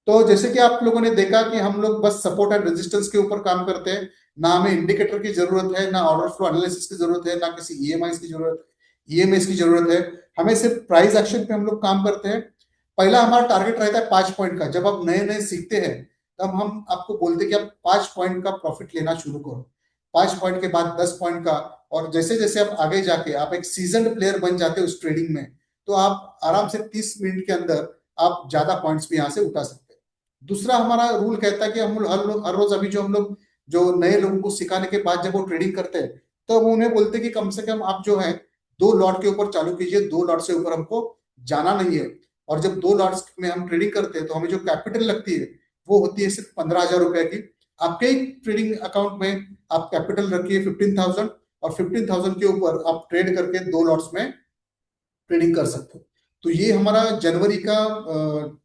तो जैसे कि आप लोगों ने देखा कि हम लोग बस सपोर्ट एंड रेजिस्टेंस के ऊपर काम करते हैं, ना हमें इंडिकेटर की जरूरत है, ना ऑर्डर फ्लो एनालिसिस की जरूरत है, ना किसी ईएमआई की जरूरत, ईएमएस की जरूरत है। हमें सिर्फ प्राइस एक्शन पे हम लोग काम करते हैं। पहला हमारा टारगेट रहता है 5 पॉइंट का। जब आप नए नए सीखते हैं तब हम आपको बोलते हैं कि आप 5 पॉइंट का प्रॉफिट लेना शुरू करो, 5 पॉइंट के बाद 10 पॉइंट का। और जैसे जैसे आप आगे जाके आप एक सीजन्ड प्लेयर बन जाते हो उस ट्रेडिंग में, तो आप आराम से 30 मिनट के अंदर आप ज्यादा पॉइंट्स भी यहाँ से उठा सकते हैं। दूसरा हमारा रूल कहता है कि हम लोग हर रोज अभी जो हम लोग जो नए लोगों को सिखाने के बाद जब वो ट्रेडिंग करते हैं तो हम उन्हें बोलते हैं कि कम से कम आप जो है 2 लॉट के ऊपर चालू कीजिए, 2 लॉट से ऊपर हमको जाना नहीं है। और जब 2 लॉट्स में हम ट्रेडिंग करते हैं तो हमें जो कैपिटल लगती है वो होती है सिर्फ 15,000 रुपए की। आपके ही ट्रेडिंग अकाउंट में आप कैपिटल रखिए 15,000, और 15,000 के ऊपर आप ट्रेड करके 2 लॉट्स में ट्रेडिंग कर सकते हो। तो ये हमारा जनवरी का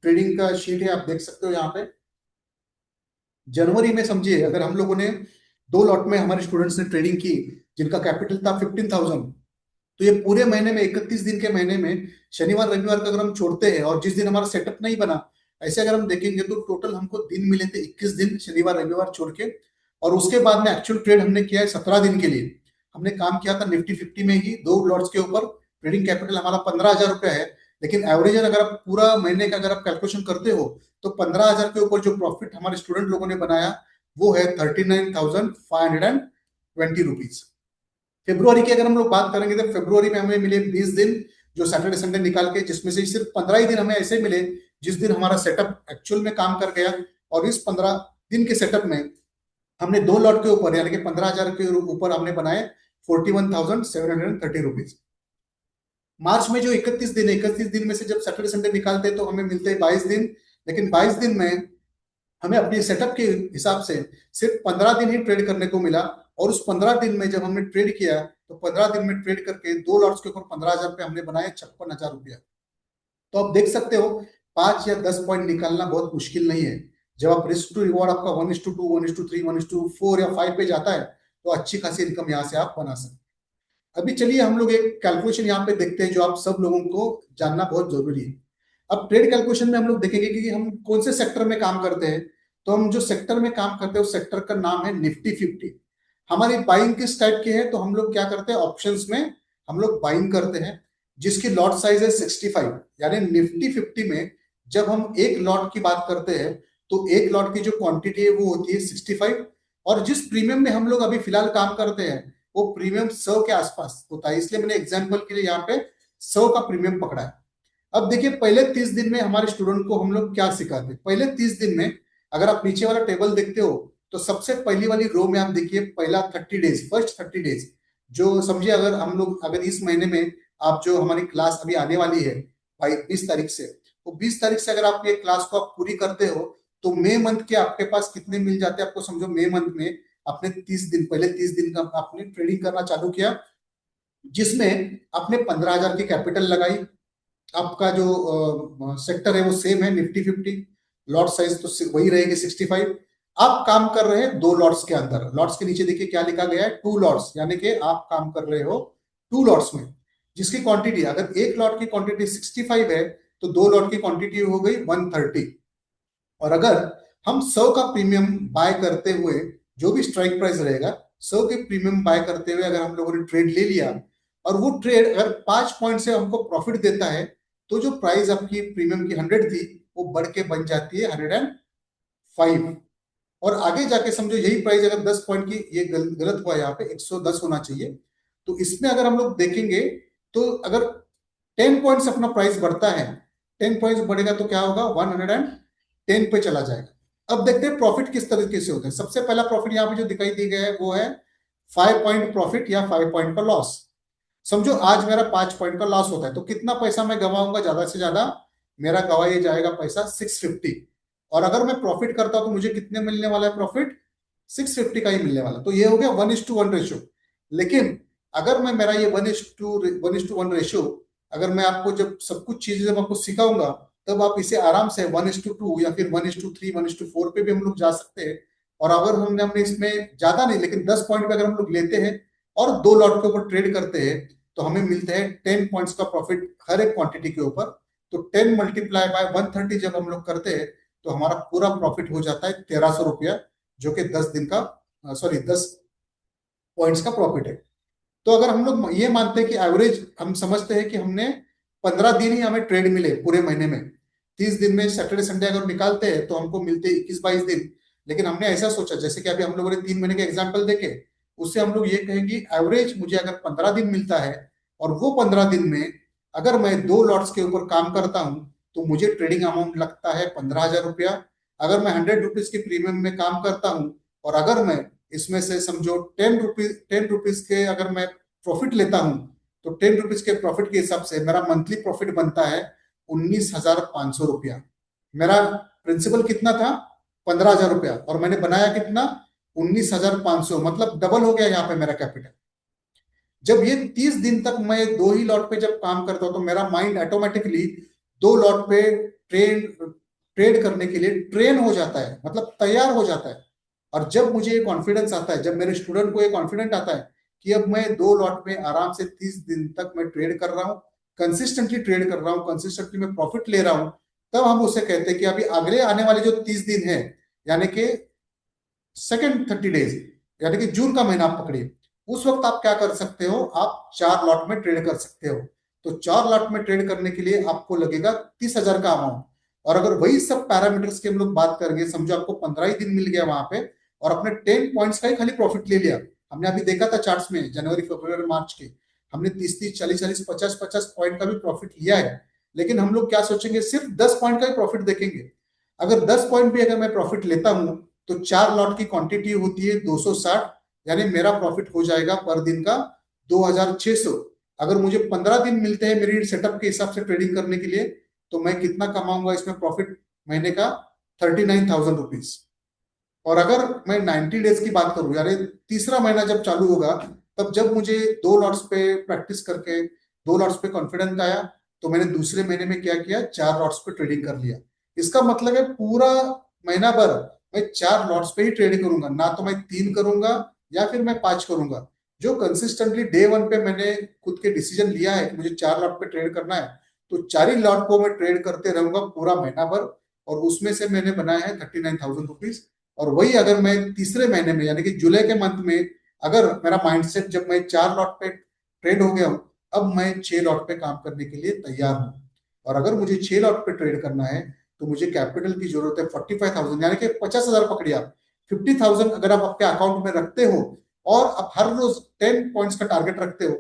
ट्रेडिंग का शीट है, आप देख सकते हो यहाँ पे। जनवरी में समझिए अगर हम लोगों ने 2 लॉट में हमारे स्टूडेंट्स ने ट्रेडिंग की जिनका कैपिटल था 15,000, तो ये पूरे महीने में 31 दिन के महीने में शनिवार रविवार का अगर हम छोड़ते हैं और जिस दिन हमारा सेटअप नहीं बना, ऐसे अगर हम देखेंगे तो टोटल हमको दिन मिले थे 21 दिन शनिवार रविवार छोड़ के। और उसके बाद में एक्चुअल ट्रेड हमने किया है 17 दिन के लिए। हमने काम किया था निफ्टी 50 में ही 2 लॉट्स के ऊपर। ट्रेडिंग कैपिटल हमारा 15,000 रुपया है, लेकिन एवरेज अगर आप पूरा महीने का अगर आप कैलकुलेशन करते हो तो 15,000 के ऊपर जो प्रॉफिट हमारे स्टूडेंट लोगों ने बनाया वो है 39,520 रुपीज। फेब्रुवरी की अगर हम लोग बात करेंगे तो फेब्रुवरी में हमें मिले 20 दिन जो सैटरडे संडे निकाल के, जिसमें से सिर्फ 15 ही दिन हमें ऐसे मिले जिस दिन हमारा सेटअप एक्चुअल में काम कर गया। और इस 15 दिन के सेटअप में हमने 2 लॉट के ऊपर यानी कि 15,000 के ऊपर हमने बनाए 41,730 रुपीज। मार्च में जो 31 दिन है, 31 दिन में से जब सैटरडे संडे निकालते हैं तो हमें मिलते हैं 22 दिन। लेकिन 22 दिन में हमें अपने सेटअप के हिसाब से सिर्फ 15 दिन ही ट्रेड करने को मिला। और उस 15 दिन में जब हमने ट्रेड किया तो 15 दिन में ट्रेड करके 2 लॉट्स के ऊपर 15,000 रुपये हमने बनाए 56,000 रुपया। तो आप देख सकते हो 5 या 10 पॉइंट निकालना बहुत मुश्किल नहीं है। जब आप रिस्क टू रिवॉर्ड आपका 1:2, 1:3, 1:4 या 5 पे जाता है तो अच्छी खासी इनकम यहाँ से आप बना सकते हैं। अभी चलिए हम लोग एक कैलकुलेशन यहाँ पे देखते हैं जो आप सब लोगों को जानना बहुत जरूरी है। अब ट्रेड कैलकुलेशन में हम लोग देखेंगे कि हम कौन से सेक्टर में काम करते हैं। तो हम जो सेक्टर में काम करते हैं उस सेक्टर का नाम है निफ्टी 50। हमारी बाइंग किस टाइप की है, तो हम लोग क्या करते हैं ऑप्शंस में हम लोग बाइंग करते हैं जिसकी लॉट साइज है 65। यानी निफ्टी 50 में जब हम एक लॉट की बात करते हैं तो एक लॉट की जो क्वांटिटी है वो होती है 65। और जिस प्रीमियम में हम लोग अभी फिलहाल काम करते हैं वो प्रीमियम 100 के आसपास होता है, इसलिए मैंने एग्जाम्पल के लिए यहाँ पे 100 का प्रीमियम पकड़ा है। अब देखिए पहले 30 दिन में हमारे स्टूडेंट को हम लोग क्या सिखाते हैं। पहले 30 दिन में अगर आप नीचे वाला टेबल देखते हो तो सबसे पहली वाली रो में आप देखिए पहला 30 डेज, फर्स्ट 30 डेज जो समझिए अगर हम लोग अगर इस महीने में आप जो हमारी क्लास अभी आने वाली है 20 तारीख से, तो 20 तारीख से अगर आप ये क्लास को आप पूरी करते हो तो मई मंथ के आपके पास कितने मिल जाते हैं आपको। समझो मई मंथ में आपने 30 दिन, पहले 30 दिन का आपने ट्रेडिंग करना चालू किया जिसमें आपने 15,000 की कैपिटल लगाई। आपका जो सेक्टर है वो सेम है निफ्टी 50, लॉट साइज तो वही रहेगी 65। आप काम कर रहे हैं 2 लॉट्स के अंदर। लॉट्स के नीचे देखिए क्या लिखा गया है 2 लॉट्स, यानी कि आप काम कर रहे हो 2 लॉट्स में जिसकी क्वांटिटी अगर एक लॉट की क्वांटिटी 65 है तो 2 लॉट की क्वांटिटी हो गई 130। और अगर हम 100 का प्रीमियम बाय करते हुए जो भी स्ट्राइक प्राइस रहेगा 100 के प्रीमियम बाय करते हुए अगर हम लोगों ने ट्रेड ले लिया और वो ट्रेड अगर 5 पॉइंट से हमको प्रॉफिट देता है तो जो प्राइस आपकी प्रीमियम की 100 थी वो बढ़ के बन जाती है 105। और आगे जाके समझो यही प्राइस अगर 10 पॉइंट की, ये गलत हुआ यहाँ पे 110 होना चाहिए। तो इसमें अगर हम लोग देखेंगे तो अगर 10 पॉइंट्स अपना प्राइस बढ़ता है, 10 पॉइंट्स बढ़ेगा तो क्या होगा 110 पे चला जाएगा। अब देखते हैं प्रॉफिट किस तरीके से होता है। सबसे पहला प्रॉफिट यहाँ पे जो दिखाई दिया गया है वो है 5 पॉइंट प्रॉफिट या 5 पॉइंट का लॉस। समझो आज मेरा 5 पॉइंट का लॉस होता है तो कितना पैसा मैं गवाऊंगा, ज्यादा से ज्यादा मेरा गवाया जाएगा पैसा 650। और अगर मैं प्रॉफिट करता हूं तो मुझे कितने मिलने वाला है प्रॉफिट, 650 का ही मिलने वाला। तो ये हो गया 1:1 रेशियो। लेकिन अगर मैं मेरा ये 1:1 रेशियो अगर मैं आपको जब सब कुछ चीजें जब आपको सिखाऊंगा तब आप इसे आराम से 1:2 या फिर 1:3, 1:4 पे भी हम लोग जा सकते हैं। और अगर हमने हमने इसमें ज्यादा नहीं लेकिन 10 पॉइंट पे अगर हम लोग लेते हैं और 2 लॉट के ऊपर ट्रेड करते हैं तो हमें मिलते हैं 10 पॉइंट्स का प्रॉफिट हर एक क्वांटिटी के ऊपर। तो 10 मल्टीप्लाई बाय 130 जब हम लोग करते हैं तो हमारा पूरा प्रॉफिट हो जाता है 1,300 रुपया, जो कि 10 दिन का सॉरी 10 पॉइंट्स का प्रॉफिट है। तो अगर हम लोग ये मानते हैं कि एवरेज हम समझते हैं कि हमने 15 दिन ही हमें ट्रेड मिले पूरे महीने में, 30 दिन में सैटरडे संडे अगर निकालते हैं तो हमको मिलते 21-22 दिन। लेकिन हमने ऐसा सोचा, जैसे कि अभी हम लोगों ने 3 महीने के एग्जाम्पल देखे, उससे हम लोग ये कहेंगे एवरेज मुझे अगर 15 दिन मिलता है, और वो 15 दिन में अगर मैं 2 लॉट्स के ऊपर काम करता हूं, तो मुझे ट्रेडिंग अमाउंट लगता है 15,000 रुपया। अगर मैं 100 रुपीज के प्रीमियम में काम करता हूं, और अगर मैं इसमें से समझो 10 रुपीज के अगर मैं प्रॉफिट लेता हूं, तो 10 रुपीज के प्रॉफिट के हिसाब से मेरा मंथली प्रॉफिट बनता है 19,500 रुपया। मेरा प्रिंसिपल कितना था? 15,000 रुपया, और मैंने बनाया कितना? 19,500, मतलब डबल हो गया यहाँ पे मेरा कैपिटल। जब ये 30 दिन तक मैं 2 ही लॉट पे जब काम करता हूं, तो मेरा माइंड ऑटोमेटिकली 2 लॉट पे ट्रेड ट्रेड करने के लिए ट्रेन हो जाता है, मतलब तैयार हो जाता है। और जब मुझे ये कॉन्फिडेंस आता है, जब मेरे स्टूडेंट को ये कॉन्फिडेंट आता है कि अब मैं 2 लॉट में आराम से 30 दिन तक मैं ट्रेड कर रहा हूँ, कंसिस्टेंटली ट्रेड कर रहा हूँ, कंसिस्टेंटली मैं प्रॉफिट ले रहा हूँ, तब हम उसे कहते हैं कि अभी अगले आने वाले जो 30 दिन है, यानी कि सेकेंड 30 डेज, यानी कि जून का महीना आप पकड़िए, उस वक्त आप क्या कर सकते हो? आप 4 लॉट में ट्रेड कर सकते हो। तो 4 लॉट में ट्रेड करने के लिए आपको लगेगा 30,000 का अमाउंट। और अगर वही सब पैरामीटर्स की हम लोग बात करेंगे, समझो आपको 15 ही दिन मिल गया वहां पे, और अपने 10 पॉइंट्स का ही खाली प्रॉफिट ले लिया। हमने अभी देखा था चार्ट्स में, जनवरी फरवरी मार्च के, हमने 30-30, 40-40, 50-50 पॉइंट का भी प्रॉफिट लिया है। लेकिन हम लोग क्या सोचेंगे? सिर्फ 10 पॉइंट का ही प्रॉफिट देखेंगे। अगर 10 पॉइंट भी अगर मैं प्रॉफिट लेता हूं, तो 4 लॉट की क्वांटिटी होती है 260, यानी मेरा प्रॉफिट हो जाएगा पर दिन का 2,600। अगर मुझे 15 दिन मिलते हैं मेरी सेटअप के हिसाब से ट्रेडिंग करने के लिए, तो मैं कितना कमाऊंगा इसमें प्रॉफिट? महीने का 39,000 रुपीज। और अगर मैं 90 डेज की बात करूं, यानी तीसरा महीना जब चालू होगा, तब जब मुझे 2 लॉट्स पे प्रैक्टिस करके 2 लॉट्स पे कॉन्फिडेंस आया, तो मैंने दूसरे महीने में क्या किया? 4 लॉट्स पे ट्रेडिंग कर लिया। इसका मतलब है पूरा महीना भर मैं 4 लॉट्स पे ही ट्रेडिंग करूंगा, ना तो मैं 3 करूंगा या फिर मैं 5 करूंगा। जो कंसिस्टेंटली डे 1 पे मैंने खुद के डिसीजन लिया है कि मुझे 4 लॉट पे ट्रेड करना है, तो 4 ही लॉट को मैं ट्रेड करते रहूंगा पूरा महीना भर। और उसमें से मैंने बनाया है 39,000 रुपीज। और वही अगर मैं तीसरे महीने में, यानी कि जुलाई के मंथ में, अगर मेरा माइंडसेट जब मैं 4 लॉट पे ट्रेड हो गया हूं, अब मैं 6 लॉट पे काम करने के लिए तैयार हूं। और अगर मुझे 6 लॉट पे ट्रेड करना है, तो मुझे कैपिटल की जरूरत है 45,000, यानी कि 50,000 पकड़िए आप। 50,000 अगर आप आपके अकाउंट में रखते हो, और आप हर रोज 10 पॉइंट्स का टारगेट रखते हो,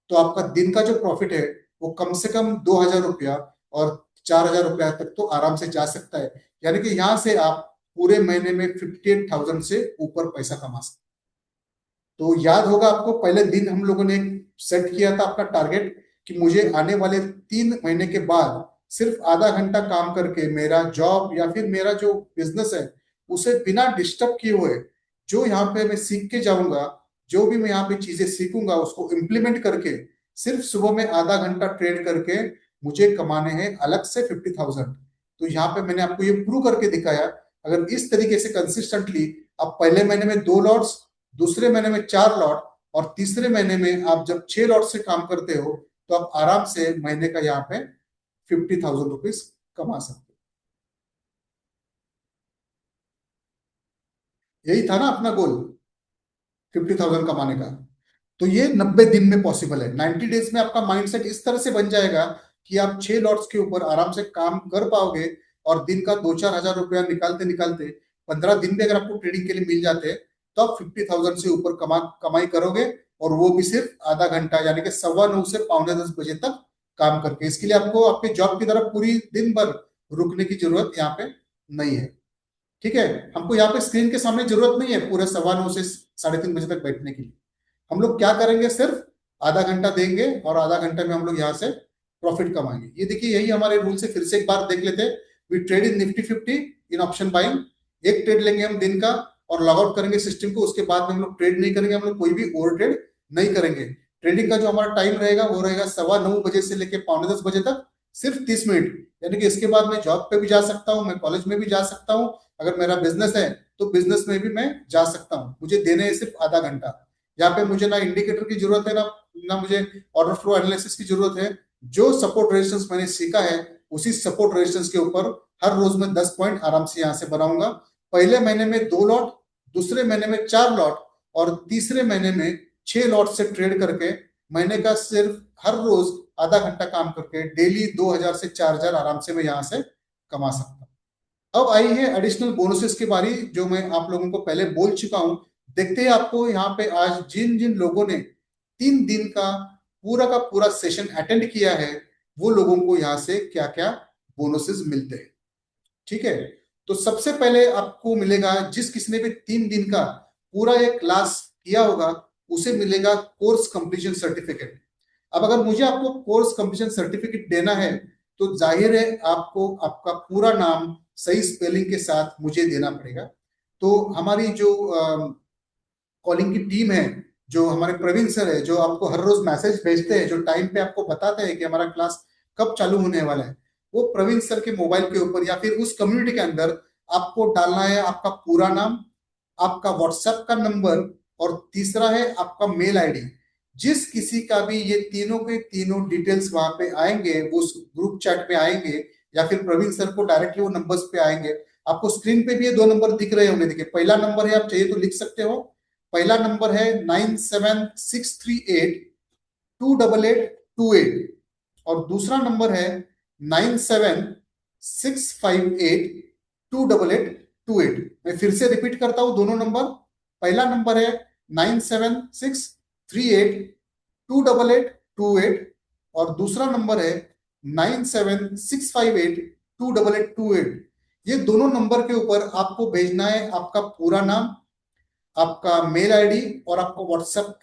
तो आपका दिन का जो प्रॉफिट है वो कम से कम 2,000 रुपया और 4,000 रुपया तक तो आराम से जा सकता है। यानी कि यहां से आप पूरे महीने में 58,000 से ऊपर पैसा कमा सकते। तो याद होगा आपको, पहले दिन हम लोगों ने सेट किया था अपना टारगेट कि मुझे आने वाले 3 महीने के बाद सिर्फ आधा घंटा काम करके मेरा जॉब या फिर मेरा जो बिजनेस है उसे बिना डिस्टर्ब किए हुए, जो यहाँ पे मैं सीख के जाऊंगा, जो भी मैं यहाँ पे चीजें सीखूंगा उसको इम्प्लीमेंट करके, सिर्फ सुबह में आधा घंटा ट्रेड करके मुझे कमाने हैं अलग से 50,000। तो यहाँ पे मैंने आपको ये प्रूव करके दिखाया। अगर इस तरीके से कंसिस्टेंटली आप पहले महीने में 2 लॉट्स, दूसरे महीने में 4 लॉट, और तीसरे महीने में आप जब 6 लॉट से काम करते हो, तो आप आराम से महीने का यहाँ पे 50,000 रुपीज कमा सकते हो। यही था ना अपना गोल, 50,000 कमाने का। तो ये 90 दिन में पॉसिबल है। 90 डेज में आपका माइंडसेट इस तरह से बन जाएगा कि आप 6 लॉट्स के ऊपर आराम से काम कर पाओगे, और दिन का 2-4 हजार रुपया निकालते निकालते 15 दिन भी अगर आपको ट्रेडिंग के लिए मिल जाते हैं, तो आप 50,000 से ऊपर कमाई करोगे। और वो भी सिर्फ आधा घंटा, यानी कि 9:15 से 9:45 बजे तक काम करके। इसके लिए आपको आपके जॉब की तरफ पूरी दिन भर रुकने की जरूरत यहाँ पे नहीं है। ठीक है? हमको यहाँ पे स्क्रीन के सामने जरूरत नहीं है पूरे 9:15 से 3:30 बजे तक बैठने की। हम लोग क्या करेंगे? सिर्फ आधा घंटा देंगे, और आधा घंटे में हम लोग यहाँ से प्रॉफिट कमाएंगे। ये देखिए, यही हमारे रूल से फिर से एक बार देख लेते हैं। We trade in Nifty 50 in option buying. एक ट्रेड लेंगे हम दिन का, और लॉग आउट करेंगे सिस्टम को। उसके बाद में हम लोग ट्रेड नहीं करेंगे, हम लोग कोई भी ओवर ट्रेड नहीं करेंगे। ट्रेडिंग का जो हमारा टाइम रहेगा वो रहेगा 9:15 बजे से लेके 9:45 बजे तक, सिर्फ 30 मिनट। यानी कि इसके बाद मैं जॉब पे भी जा सकता हूँ, मैं कॉलेज में भी जा सकता हूँ, अगर मेरा बिजनेस है तो बिजनेस में भी मैं जा सकता हूँ। मुझे देने हैं सिर्फ आधा घंटा। यहाँ पे मुझे ना इंडिकेटर की जरूरत है, ना ना मुझे ऑर्डर फ्लो एनालिसिस की जरूरत है। जो सपोर्ट रेजिस्टेंस मैंने सीखा है, उसी सपोर्ट रेजिस्टेंस के ऊपर हर रोज में 10 पॉइंट आराम से यहाँ से बनाऊंगा। पहले महीने में 2 लॉट, दूसरे महीने में 4 लॉट, और तीसरे महीने में 6 लॉट से ट्रेड करके महीने का सिर्फ हर रोज आधा घंटा काम करके डेली 2,000 से 4,000 आराम से मैं यहाँ से कमा सकता हूं। अब आई है एडिशनल बोनसेस की बारी, जो मैं आप लोगों को पहले बोल चुका हूं। देखते हैं आपको यहाँ पे आज जिन जिन लोगों ने 3 दिन का पूरा सेशन अटेंड किया है, वो लोगों को यहाँ से क्या क्या बोनसेस मिलते हैं। ठीक है, तो सबसे पहले आपको मिलेगा, जिस किसी ने भी 3 दिन का पूरा एक क्लास किया होगा, उसे मिलेगा कोर्स कंप्लीशन सर्टिफिकेट। अब अगर मुझे आपको कोर्स कंप्लीशन सर्टिफिकेट देना है, तो जाहिर है आपको आपका पूरा नाम सही स्पेलिंग के साथ मुझे देना पड़ेगा। तो हमारी जो कॉलिंग की टीम है, जो हमारे प्रवीण सर है, जो आपको हर रोज मैसेज भेजते हैं, जो टाइम पे आपको बताते हैं कि हमारा क्लास कब चालू होने वाला है, वो प्रवीण सर के मोबाइल के ऊपर या फिर उस कम्युनिटी के अंदर आपको डालना है आपका पूरा नाम, आपका व्हाट्सएप का नंबर, और तीसरा है आपका मेल आईडी। जिस किसी का भी ये तीनों के तीनों डिटेल्स वहां पे आएंगे, वो उस ग्रुप चैट पे आएंगे, या फिर प्रवीण सर को डायरेक्टली वो नंबर्स पे आएंगे। आपको स्क्रीन पे भी ये 2 नंबर दिख रहे होंगे, देखिए पहला नंबर है, आप चाहिए तो लिख सकते हो। पहला नंबर है 9763828828, और दूसरा नंबर है 9765828828। मैं फिर से रिपीट करता हूं दोनों नंबर। पहला नंबर है 9763828828, और दूसरा नंबर है 9765828828। ये दोनों नंबर के ऊपर आपको भेजना है आपका पूरा नाम, आपका मेल आईडी, और आपका व्हाट्सएप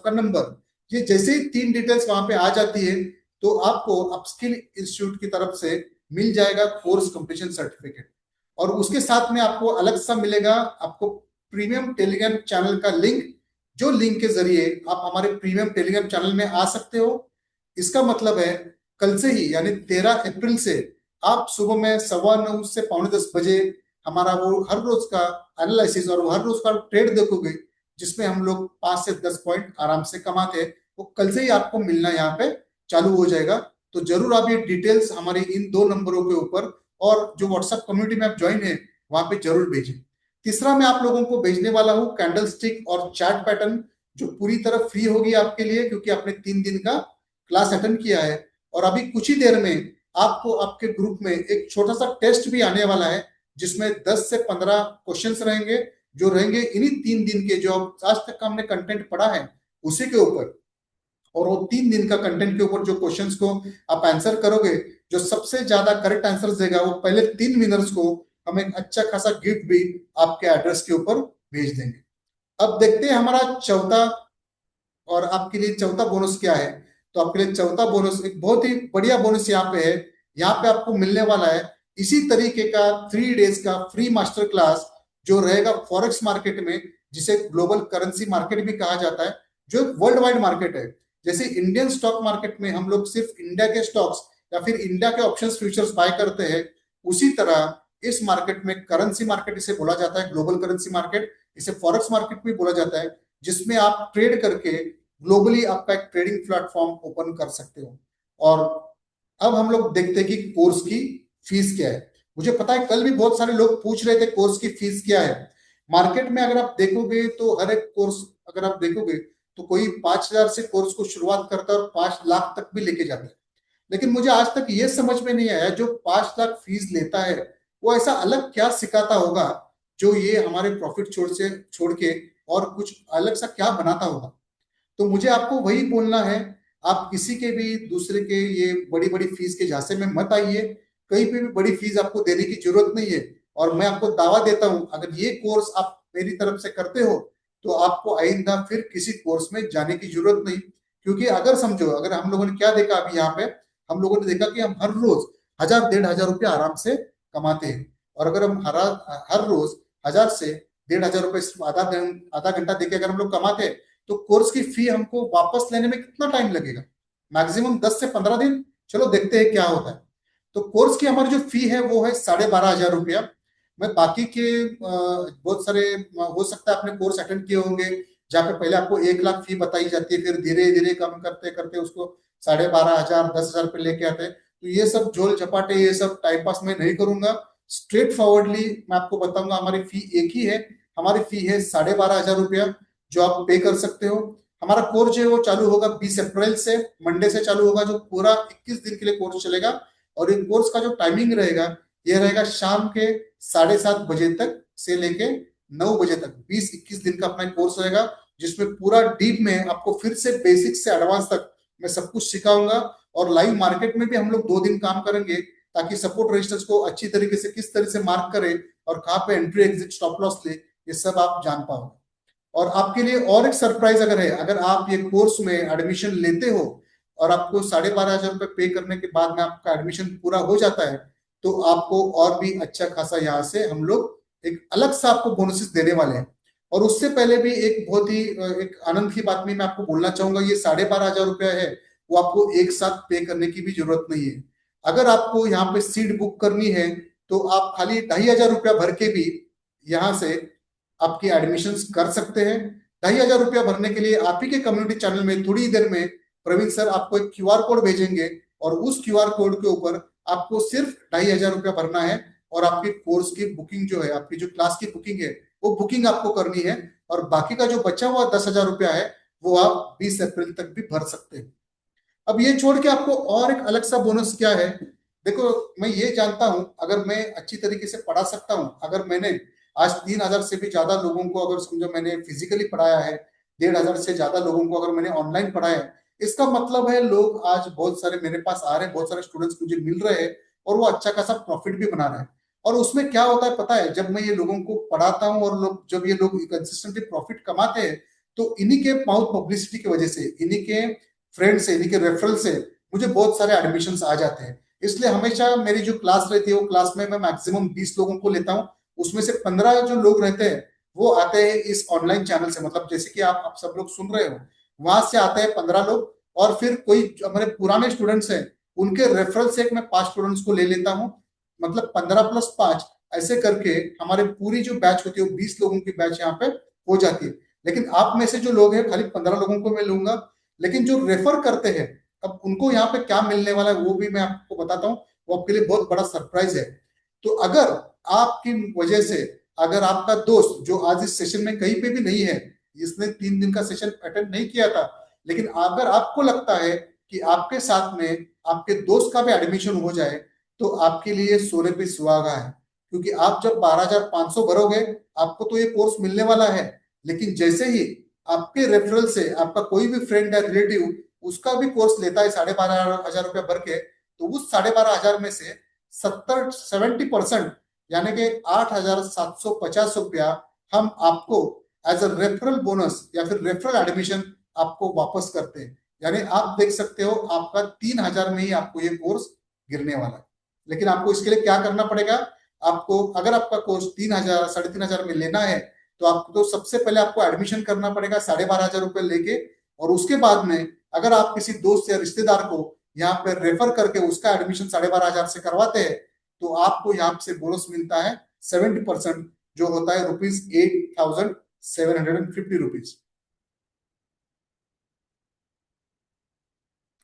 का नंबर। ये जैसे ही 3 डिटेल्स वहां पे आ जाती है, तो आपको अपस्किल इंस्टीट्यूट की तरफ से मिल जाएगा कोर्स कंप्लीशन सर्टिफिकेट। और उसके साथ में आपको अलग सा मिलेगा आपको प्रीमियम टेलीग्राम चैनल का लिंक, जो लिंक के जरिए आप हमारे प्रीमियम टेलीग्राम चैनल में आ सकते हो। इसका मतलब है कल से ही, यानी 13 अप्रैल से, आप सुबह में 9:15 से 9:45 बजे हमारा वो हर रोज का एनालिसिस और हर रोज का ट्रेड देखोगे, जिसमें हम लोग 5 से 10 पॉइंट आराम से कमाते हैं, वो कल से ही आपको मिलना यहाँ पे चालू हो जाएगा। तो जरूर आप ये डिटेल्स हमारे इन 2 नंबरों के ऊपर, और जो व्हाट्सएप कम्युनिटी में आप ज्वाइन है, वहां पे जरूर भेजें। तीसरा मैं आप लोगों को भेजने वाला हूँ कैंडल स्टिक और चैट पैटर्न, जो पूरी तरह फ्री होगी आपके लिए, क्योंकि आपने 3 दिन का क्लास अटेंड किया है। और अभी कुछ ही देर में आपको आपके ग्रुप में एक छोटा सा टेस्ट भी आने वाला है, जिसमें 10 से 15 क्वेश्चंस रहेंगे, जो रहेंगे इन्हीं 3 दिन के, जो आज तक का हमने कंटेंट पढ़ा है उसी के ऊपर। और वो 3 दिन का कंटेंट के ऊपर जो क्वेश्चंस को आप आंसर करोगे, जो सबसे ज्यादा करेक्ट आंसर देगा, वो पहले 3 विनर्स को हम एक अच्छा खासा गिफ्ट भी आपके एड्रेस के ऊपर भेज देंगे। अब देखते हैं हमारा चौथा, और आपके लिए चौथा बोनस क्या है। तो आपके लिए चौथा बोनस एक बहुत ही बढ़िया बोनस यहाँ पे है। यहाँ पे आपको मिलने वाला है इसी तरीके का 3 डेज का फ्री मास्टर क्लास, जो रहेगा फॉरेक्स मार्केट में, जिसे ग्लोबल करेंसी मार्केट भी कहा जाता है, जो वर्ल्ड वाइड मार्केट है। जैसे इंडियन स्टॉक मार्केट में हम लोग सिर्फ इंडिया के स्टॉक्स या फिर इंडिया के ऑप्शंस फ्यूचर्स बाय करते हैं, उसी तरह इस मार्केट में करेंसी मार्केट इसे बोला जाता है, ग्लोबल करेंसी मार्केट, इसे फॉरेक्स मार्केट भी बोला जाता है, जिसमें आप ट्रेड करके ग्लोबली आपका एक ट्रेडिंग प्लेटफॉर्म ओपन कर सकते हो। और अब हम लोग देखते हैं कि कोर्स की फीस क्या है। मुझे पता है कल भी बहुत सारे लोग पूछ रहे थे कोर्स की फीस क्या है। मार्केट में अगर आप देखोगे तो हर एक कोर्स, अगर आप देखोगे तो कोई 5,000 से कोर्स को शुरुआत करता है और 5 लाख तक भी लेके जाता है। लेकिन मुझे आज तक ये समझ में नहीं आया, जो 5 लाख फीस लेता है वो ऐसा अलग क्या सिखाता होगा, जो ये हमारे प्रॉफिट छोड़ के और कुछ अलग सा क्या बनाता होगा। तो मुझे आपको वही बोलना है, आप किसी के भी दूसरे के ये बड़ी बड़ी फीस के झांसे में मत आइए। कहीं पे भी बड़ी फीस आपको देने की जरूरत नहीं है। और मैं आपको दावा देता हूं, अगर ये कोर्स आप मेरी तरफ से करते हो, तो आपको आइंदा फिर किसी कोर्स में जाने की जरूरत नहीं। क्योंकि अगर समझो, अगर हम लोगों ने क्या देखा अभी यहाँ पे, हम लोगों ने देखा कि हम हर रोज 1,000 1,500 रुपया आराम से कमाते हैं। और अगर हम हर रोज 1,000 से 1,500 रुपये सिर्फ आधा घंटा देके अगर हम लोग कमाते हैं, तो कोर्स की फी हमको वापस लेने में कितना टाइम लगेगा? मैक्सिमम 10 से 15 दिन। चलो देखते हैं क्या होता है। तो कोर्स की हमारी जो फी है वो है 12,500 रुपया। मैं बाकी के बहुत सारे हो सकता है आपने कोर्स अटेंड किए होंगे, जहाँ पे पहले आपको 1 लाख फी बताई जाती है, फिर धीरे धीरे कम करते करते उसको 12,500 10,000 पे लेके आते हैं। तो ये सब झोल झपाटे, ये सब टाइम पास मैं नहीं करूंगा। स्ट्रेट फॉरवर्डली मैं आपको बताऊंगा, हमारी फी एक ही है। हमारी फी है 12,500 रुपया, जो आप पे कर सकते हो। हमारा कोर्स जो है वो चालू होगा 20 अप्रैल से, मंडे से चालू होगा, जो पूरा 21 दिन के लिए कोर्स चलेगा। और ये कोर्स का जो टाइमिंग रहेगा ये रहेगा शाम के 7:30 बजे तक से लेके 9 बजे तक। 20-21 दिन का अपना कोर्स रहेगा, जिसमें पूरा डीप में आपको फिर से बेसिक से एडवांस तक मैं सब कुछ सिखाऊंगा। और लाइव मार्केट में भी हम लोग 2 दिन काम करेंगे, ताकि सपोर्ट रजिस्टर्स को अच्छी तरीके से किस तरह से मार्क करें और कहाँ पे एंट्री एग्जिट स्टॉप लॉस ले, ये सब आप जान पाओगे। और आपके लिए और एक सरप्राइज अगर है, अगर आप ये कोर्स में एडमिशन लेते हो और आपको 12,500 रुपये पे करने के बाद में आपका एडमिशन पूरा हो जाता है, तो आपको और भी अच्छा खासा यहाँ से हम लोग एक अलग सा आपको बोनसेस देने वाले हैं। और उससे पहले भी एक बहुत ही एक आनंद की बात मैं आपको बोलना चाहूंगा, ये 12,500 रुपया है वो आपको एक साथ पे करने की भी जरूरत नहीं है। अगर आपको यहाँ पे सीट बुक करनी है तो आप खाली 2,500 रुपया भर के भी यहाँ से आपकी एडमिशन कर सकते हैं। 2,500 रुपया भरने के लिए आप ही के कम्युनिटी चैनल में थोड़ी देर में प्रवीण सर आपको एक क्यूआर कोड भेजेंगे, और उस क्यूआर कोड के ऊपर आपको सिर्फ 2,500 रुपया भरना है, और आपकी कोर्स की बुकिंग जो है, आपकी जो क्लास की बुकिंग है वो बुकिंग आपको करनी है। और बाकी का जो बचा हुआ 10,000 रुपया है वो आप 20 अप्रैल तक भी भर सकते हैं। अब ये छोड़ के आपको और एक अलग सा बोनस क्या है, देखो मैं ये जानता हूं, अगर मैं अच्छी तरीके से पढ़ा सकता हूं, अगर मैंने आज 3,000 से भी ज्यादा लोगों को अगर समझो मैंने फिजिकली पढ़ाया है, 1,500 से ज्यादा लोगों को अगर मैंने ऑनलाइन पढ़ाया है, इसका मतलब है लोग आज बहुत सारे मेरे पास आ रहे हैं, बहुत सारे स्टूडेंट्स मुझे मिल रहे हैं, और वो अच्छा खासा प्रॉफिट भी बना रहे हैं। और उसमें क्या होता है पता है, जब मैं ये लोगों को पढ़ाता हूँ और लोग जब ये लोग कंसिस्टेंटली प्रॉफिट कमाते हैं, तो इन्हीं के माउथ पब्लिसिटी की वजह से, इन्हीं के फ्रेंड से, इन्हीं के रेफरल से मुझे बहुत सारे एडमिशन आ जाते हैं। इसलिए हमेशा मेरी जो क्लास रहती है वो क्लास में मैं मैक्सिमम 20 लोगों को लेता हूँ, उसमें से 15 जो लोग रहते हैं वो आते हैं इस ऑनलाइन चैनल से, मतलब जैसे कि आप सब लोग सुन रहे हो, वहां से आते हैं 15 लोग। और फिर कोई हमारे पुराने स्टूडेंट्स हैं उनके रेफरल से मैं 5 स्टूडेंट्स को ले लेता हूँ, मतलब 15+5 ऐसे करके हमारे पूरी जो बैच होती है वो 20 लोगों की बैच यहाँ पे हो जाती है। लेकिन आप में से जो लोग हैं खाली 15 लोगों को मैं लूंगा, लेकिन जो रेफर करते हैं अब उनको यहाँ पे क्या मिलने वाला है वो भी मैं आपको बताता हूँ, वो आपके लिए बहुत बड़ा सरप्राइज है। तो अगर आपकी वजह से, अगर आपका दोस्त जो आज इस सेशन में कहीं पे भी नहीं है, इसने 3 दिन का सेशन अटेंड नहीं किया था, लेकिन अगर आपको लगता है कि आपके साथ में आपके दोस्त का भी एडमिशन हो जाए, तो आपके लिए सोने पे सुहागा है। क्योंकि आप जब 12,500 भरोगे आपको तो ये कोर्स मिलने वाला है, लेकिन जैसे ही आपके रेफरल से आपका कोई भी फ्रेंड या रिलेटिव उसका भी कोर्स लेता है 12,500 रुपया भर के, तो उस 12,500 में से 70% यानी कि 8,750 रुपया हम आपको एज अ रेफरल बोनस या फिर रेफरल एडमिशन आपको वापस करते हैं। यानी आप देख सकते हो आपका 3,000 में ही आपको ये कोर्स गिरने वाला है। लेकिन आपको इसके लिए क्या करना पड़ेगा, आपको अगर आपका कोर्स 3,000 3,500 में लेना है, तो आपको तो सबसे पहले आपको एडमिशन करना पड़ेगा 12,500 रुपये लेके। और उसके बाद में अगर आप किसी दोस्त या रिश्तेदार को यहाँ पे रेफर करके उसका एडमिशन 12,500 से करवाते हैं, तो आपको यहाँ से बोनस मिलता है 70%, जो होता है ₹8,750।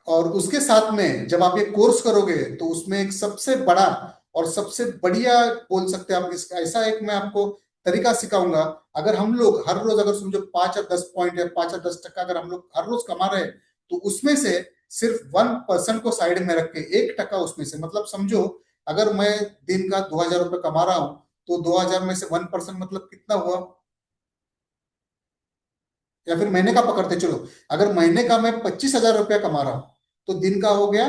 और उसके साथ में जब आप ये कोर्स करोगे तो उसमें एक सबसे बड़ा और सबसे बढ़िया बोल सकते हैं आप इसका, ऐसा एक मैं आपको तरीका सिखाऊंगा। अगर हम लोग हर रोज अगर समझो 5 या 10 पॉइंट या 5 या 10 टका अगर हम लोग हर रोज कमा रहे हैं, तो उसमें से सिर्फ 1% को साइड में रख के 1 टका उसमें से, मतलब समझो अगर मैं दिन का 2,000 रुपये कमा रहा हूं, तो 2,000 में से 1% मतलब कितना हुआ, या फिर महीने का पकड़ते चलो, अगर महीने का मैं 25,000 रुपया कमा रहा हूं, तो दिन का हो गया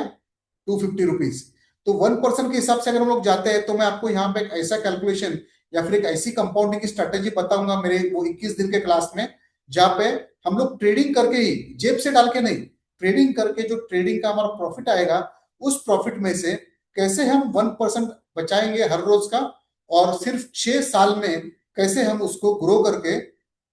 250 रुपीज। तो 1% के हिसाब से अगर हम लोग जाते हैं, तो मैं आपको यहाँ पे एक ऐसा कैलकुलेशन या फिर एक ऐसी कंपाउंडिंग की स्ट्रेटेजी बताऊंगा मेरे वो 21 दिन के क्लास में, जहाँ पे हम लोग ट्रेडिंग करके ही, जेब से डाल के नहीं, ट्रेडिंग करके जो ट्रेडिंग का हमारा प्रॉफिट आएगा, उस प्रॉफिट में से कैसे हम 1% बचाएंगे हर रोज का, और सिर्फ 6 साल में कैसे हम उसको ग्रो करके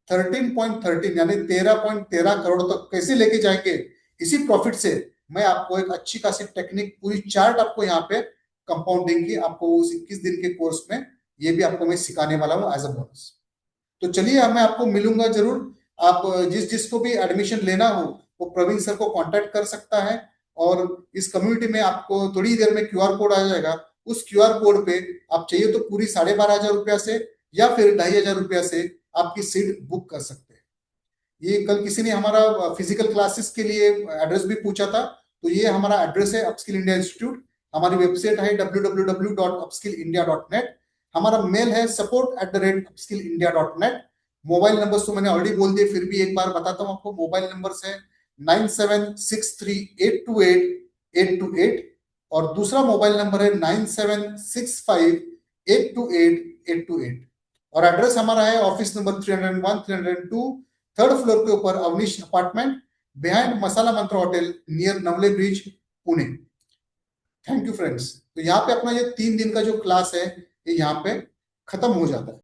13.13 यानी 13.13 करोड़ तक कैसे लेके जाएंगे, इसी प्रॉफिट से मैं आपको एक अच्छी खासी टेक्निक पूरी चार्ट आपको यहाँ पे कंपाउंडिंग की आपको उस 21 दिन के कोर्स में ये भी आपको मैं सिखाने वाला हूँ एज अ बोनस। तो चलिए मैं आपको मिलूंगा जरूर। आप जिस जिसको भी एडमिशन लेना हो वो प्रवीण सर को कांटेक्ट कर सकता है। और इस कम्युनिटी में आपको थोड़ी देर में क्यूआर कोड आ जाएगा, उस क्यूआर कोड पे आप चाहिए तो पूरी 12,500 रुपया से या फिर 2,500 रुपया से आपकी सीट बुक कर सकते हैं। ये कल किसी ने हमारा फिजिकल क्लासेस के लिए एड्रेस भी पूछा था, तो ये हमारा एड्रेस है अपस्किल इंडिया इंस्टीट्यूट, हमारी वेबसाइट है www.upskillindia.net। हमारा मेल है support@upskillindia.net। मोबाइल नंबर तो मैंने ऑलरेडी बोल दिए, फिर भी एक बार बताता हूँ आपको। मोबाइल नंबर है 9763828828 और दूसरा मोबाइल नंबर है 9765828828। और एड्रेस हमारा है ऑफिस नंबर 301 302, थर्ड फ्लोर के ऊपर अवनीश अपार्टमेंट, बिहाइंड मसाला मंत्र hotel, near Navale bridge, Pune. Thank you friends. तो यहाँ पे अपना ये 3 दिन का जो क्लास है ये यहाँ पे खत्म हो जाता है।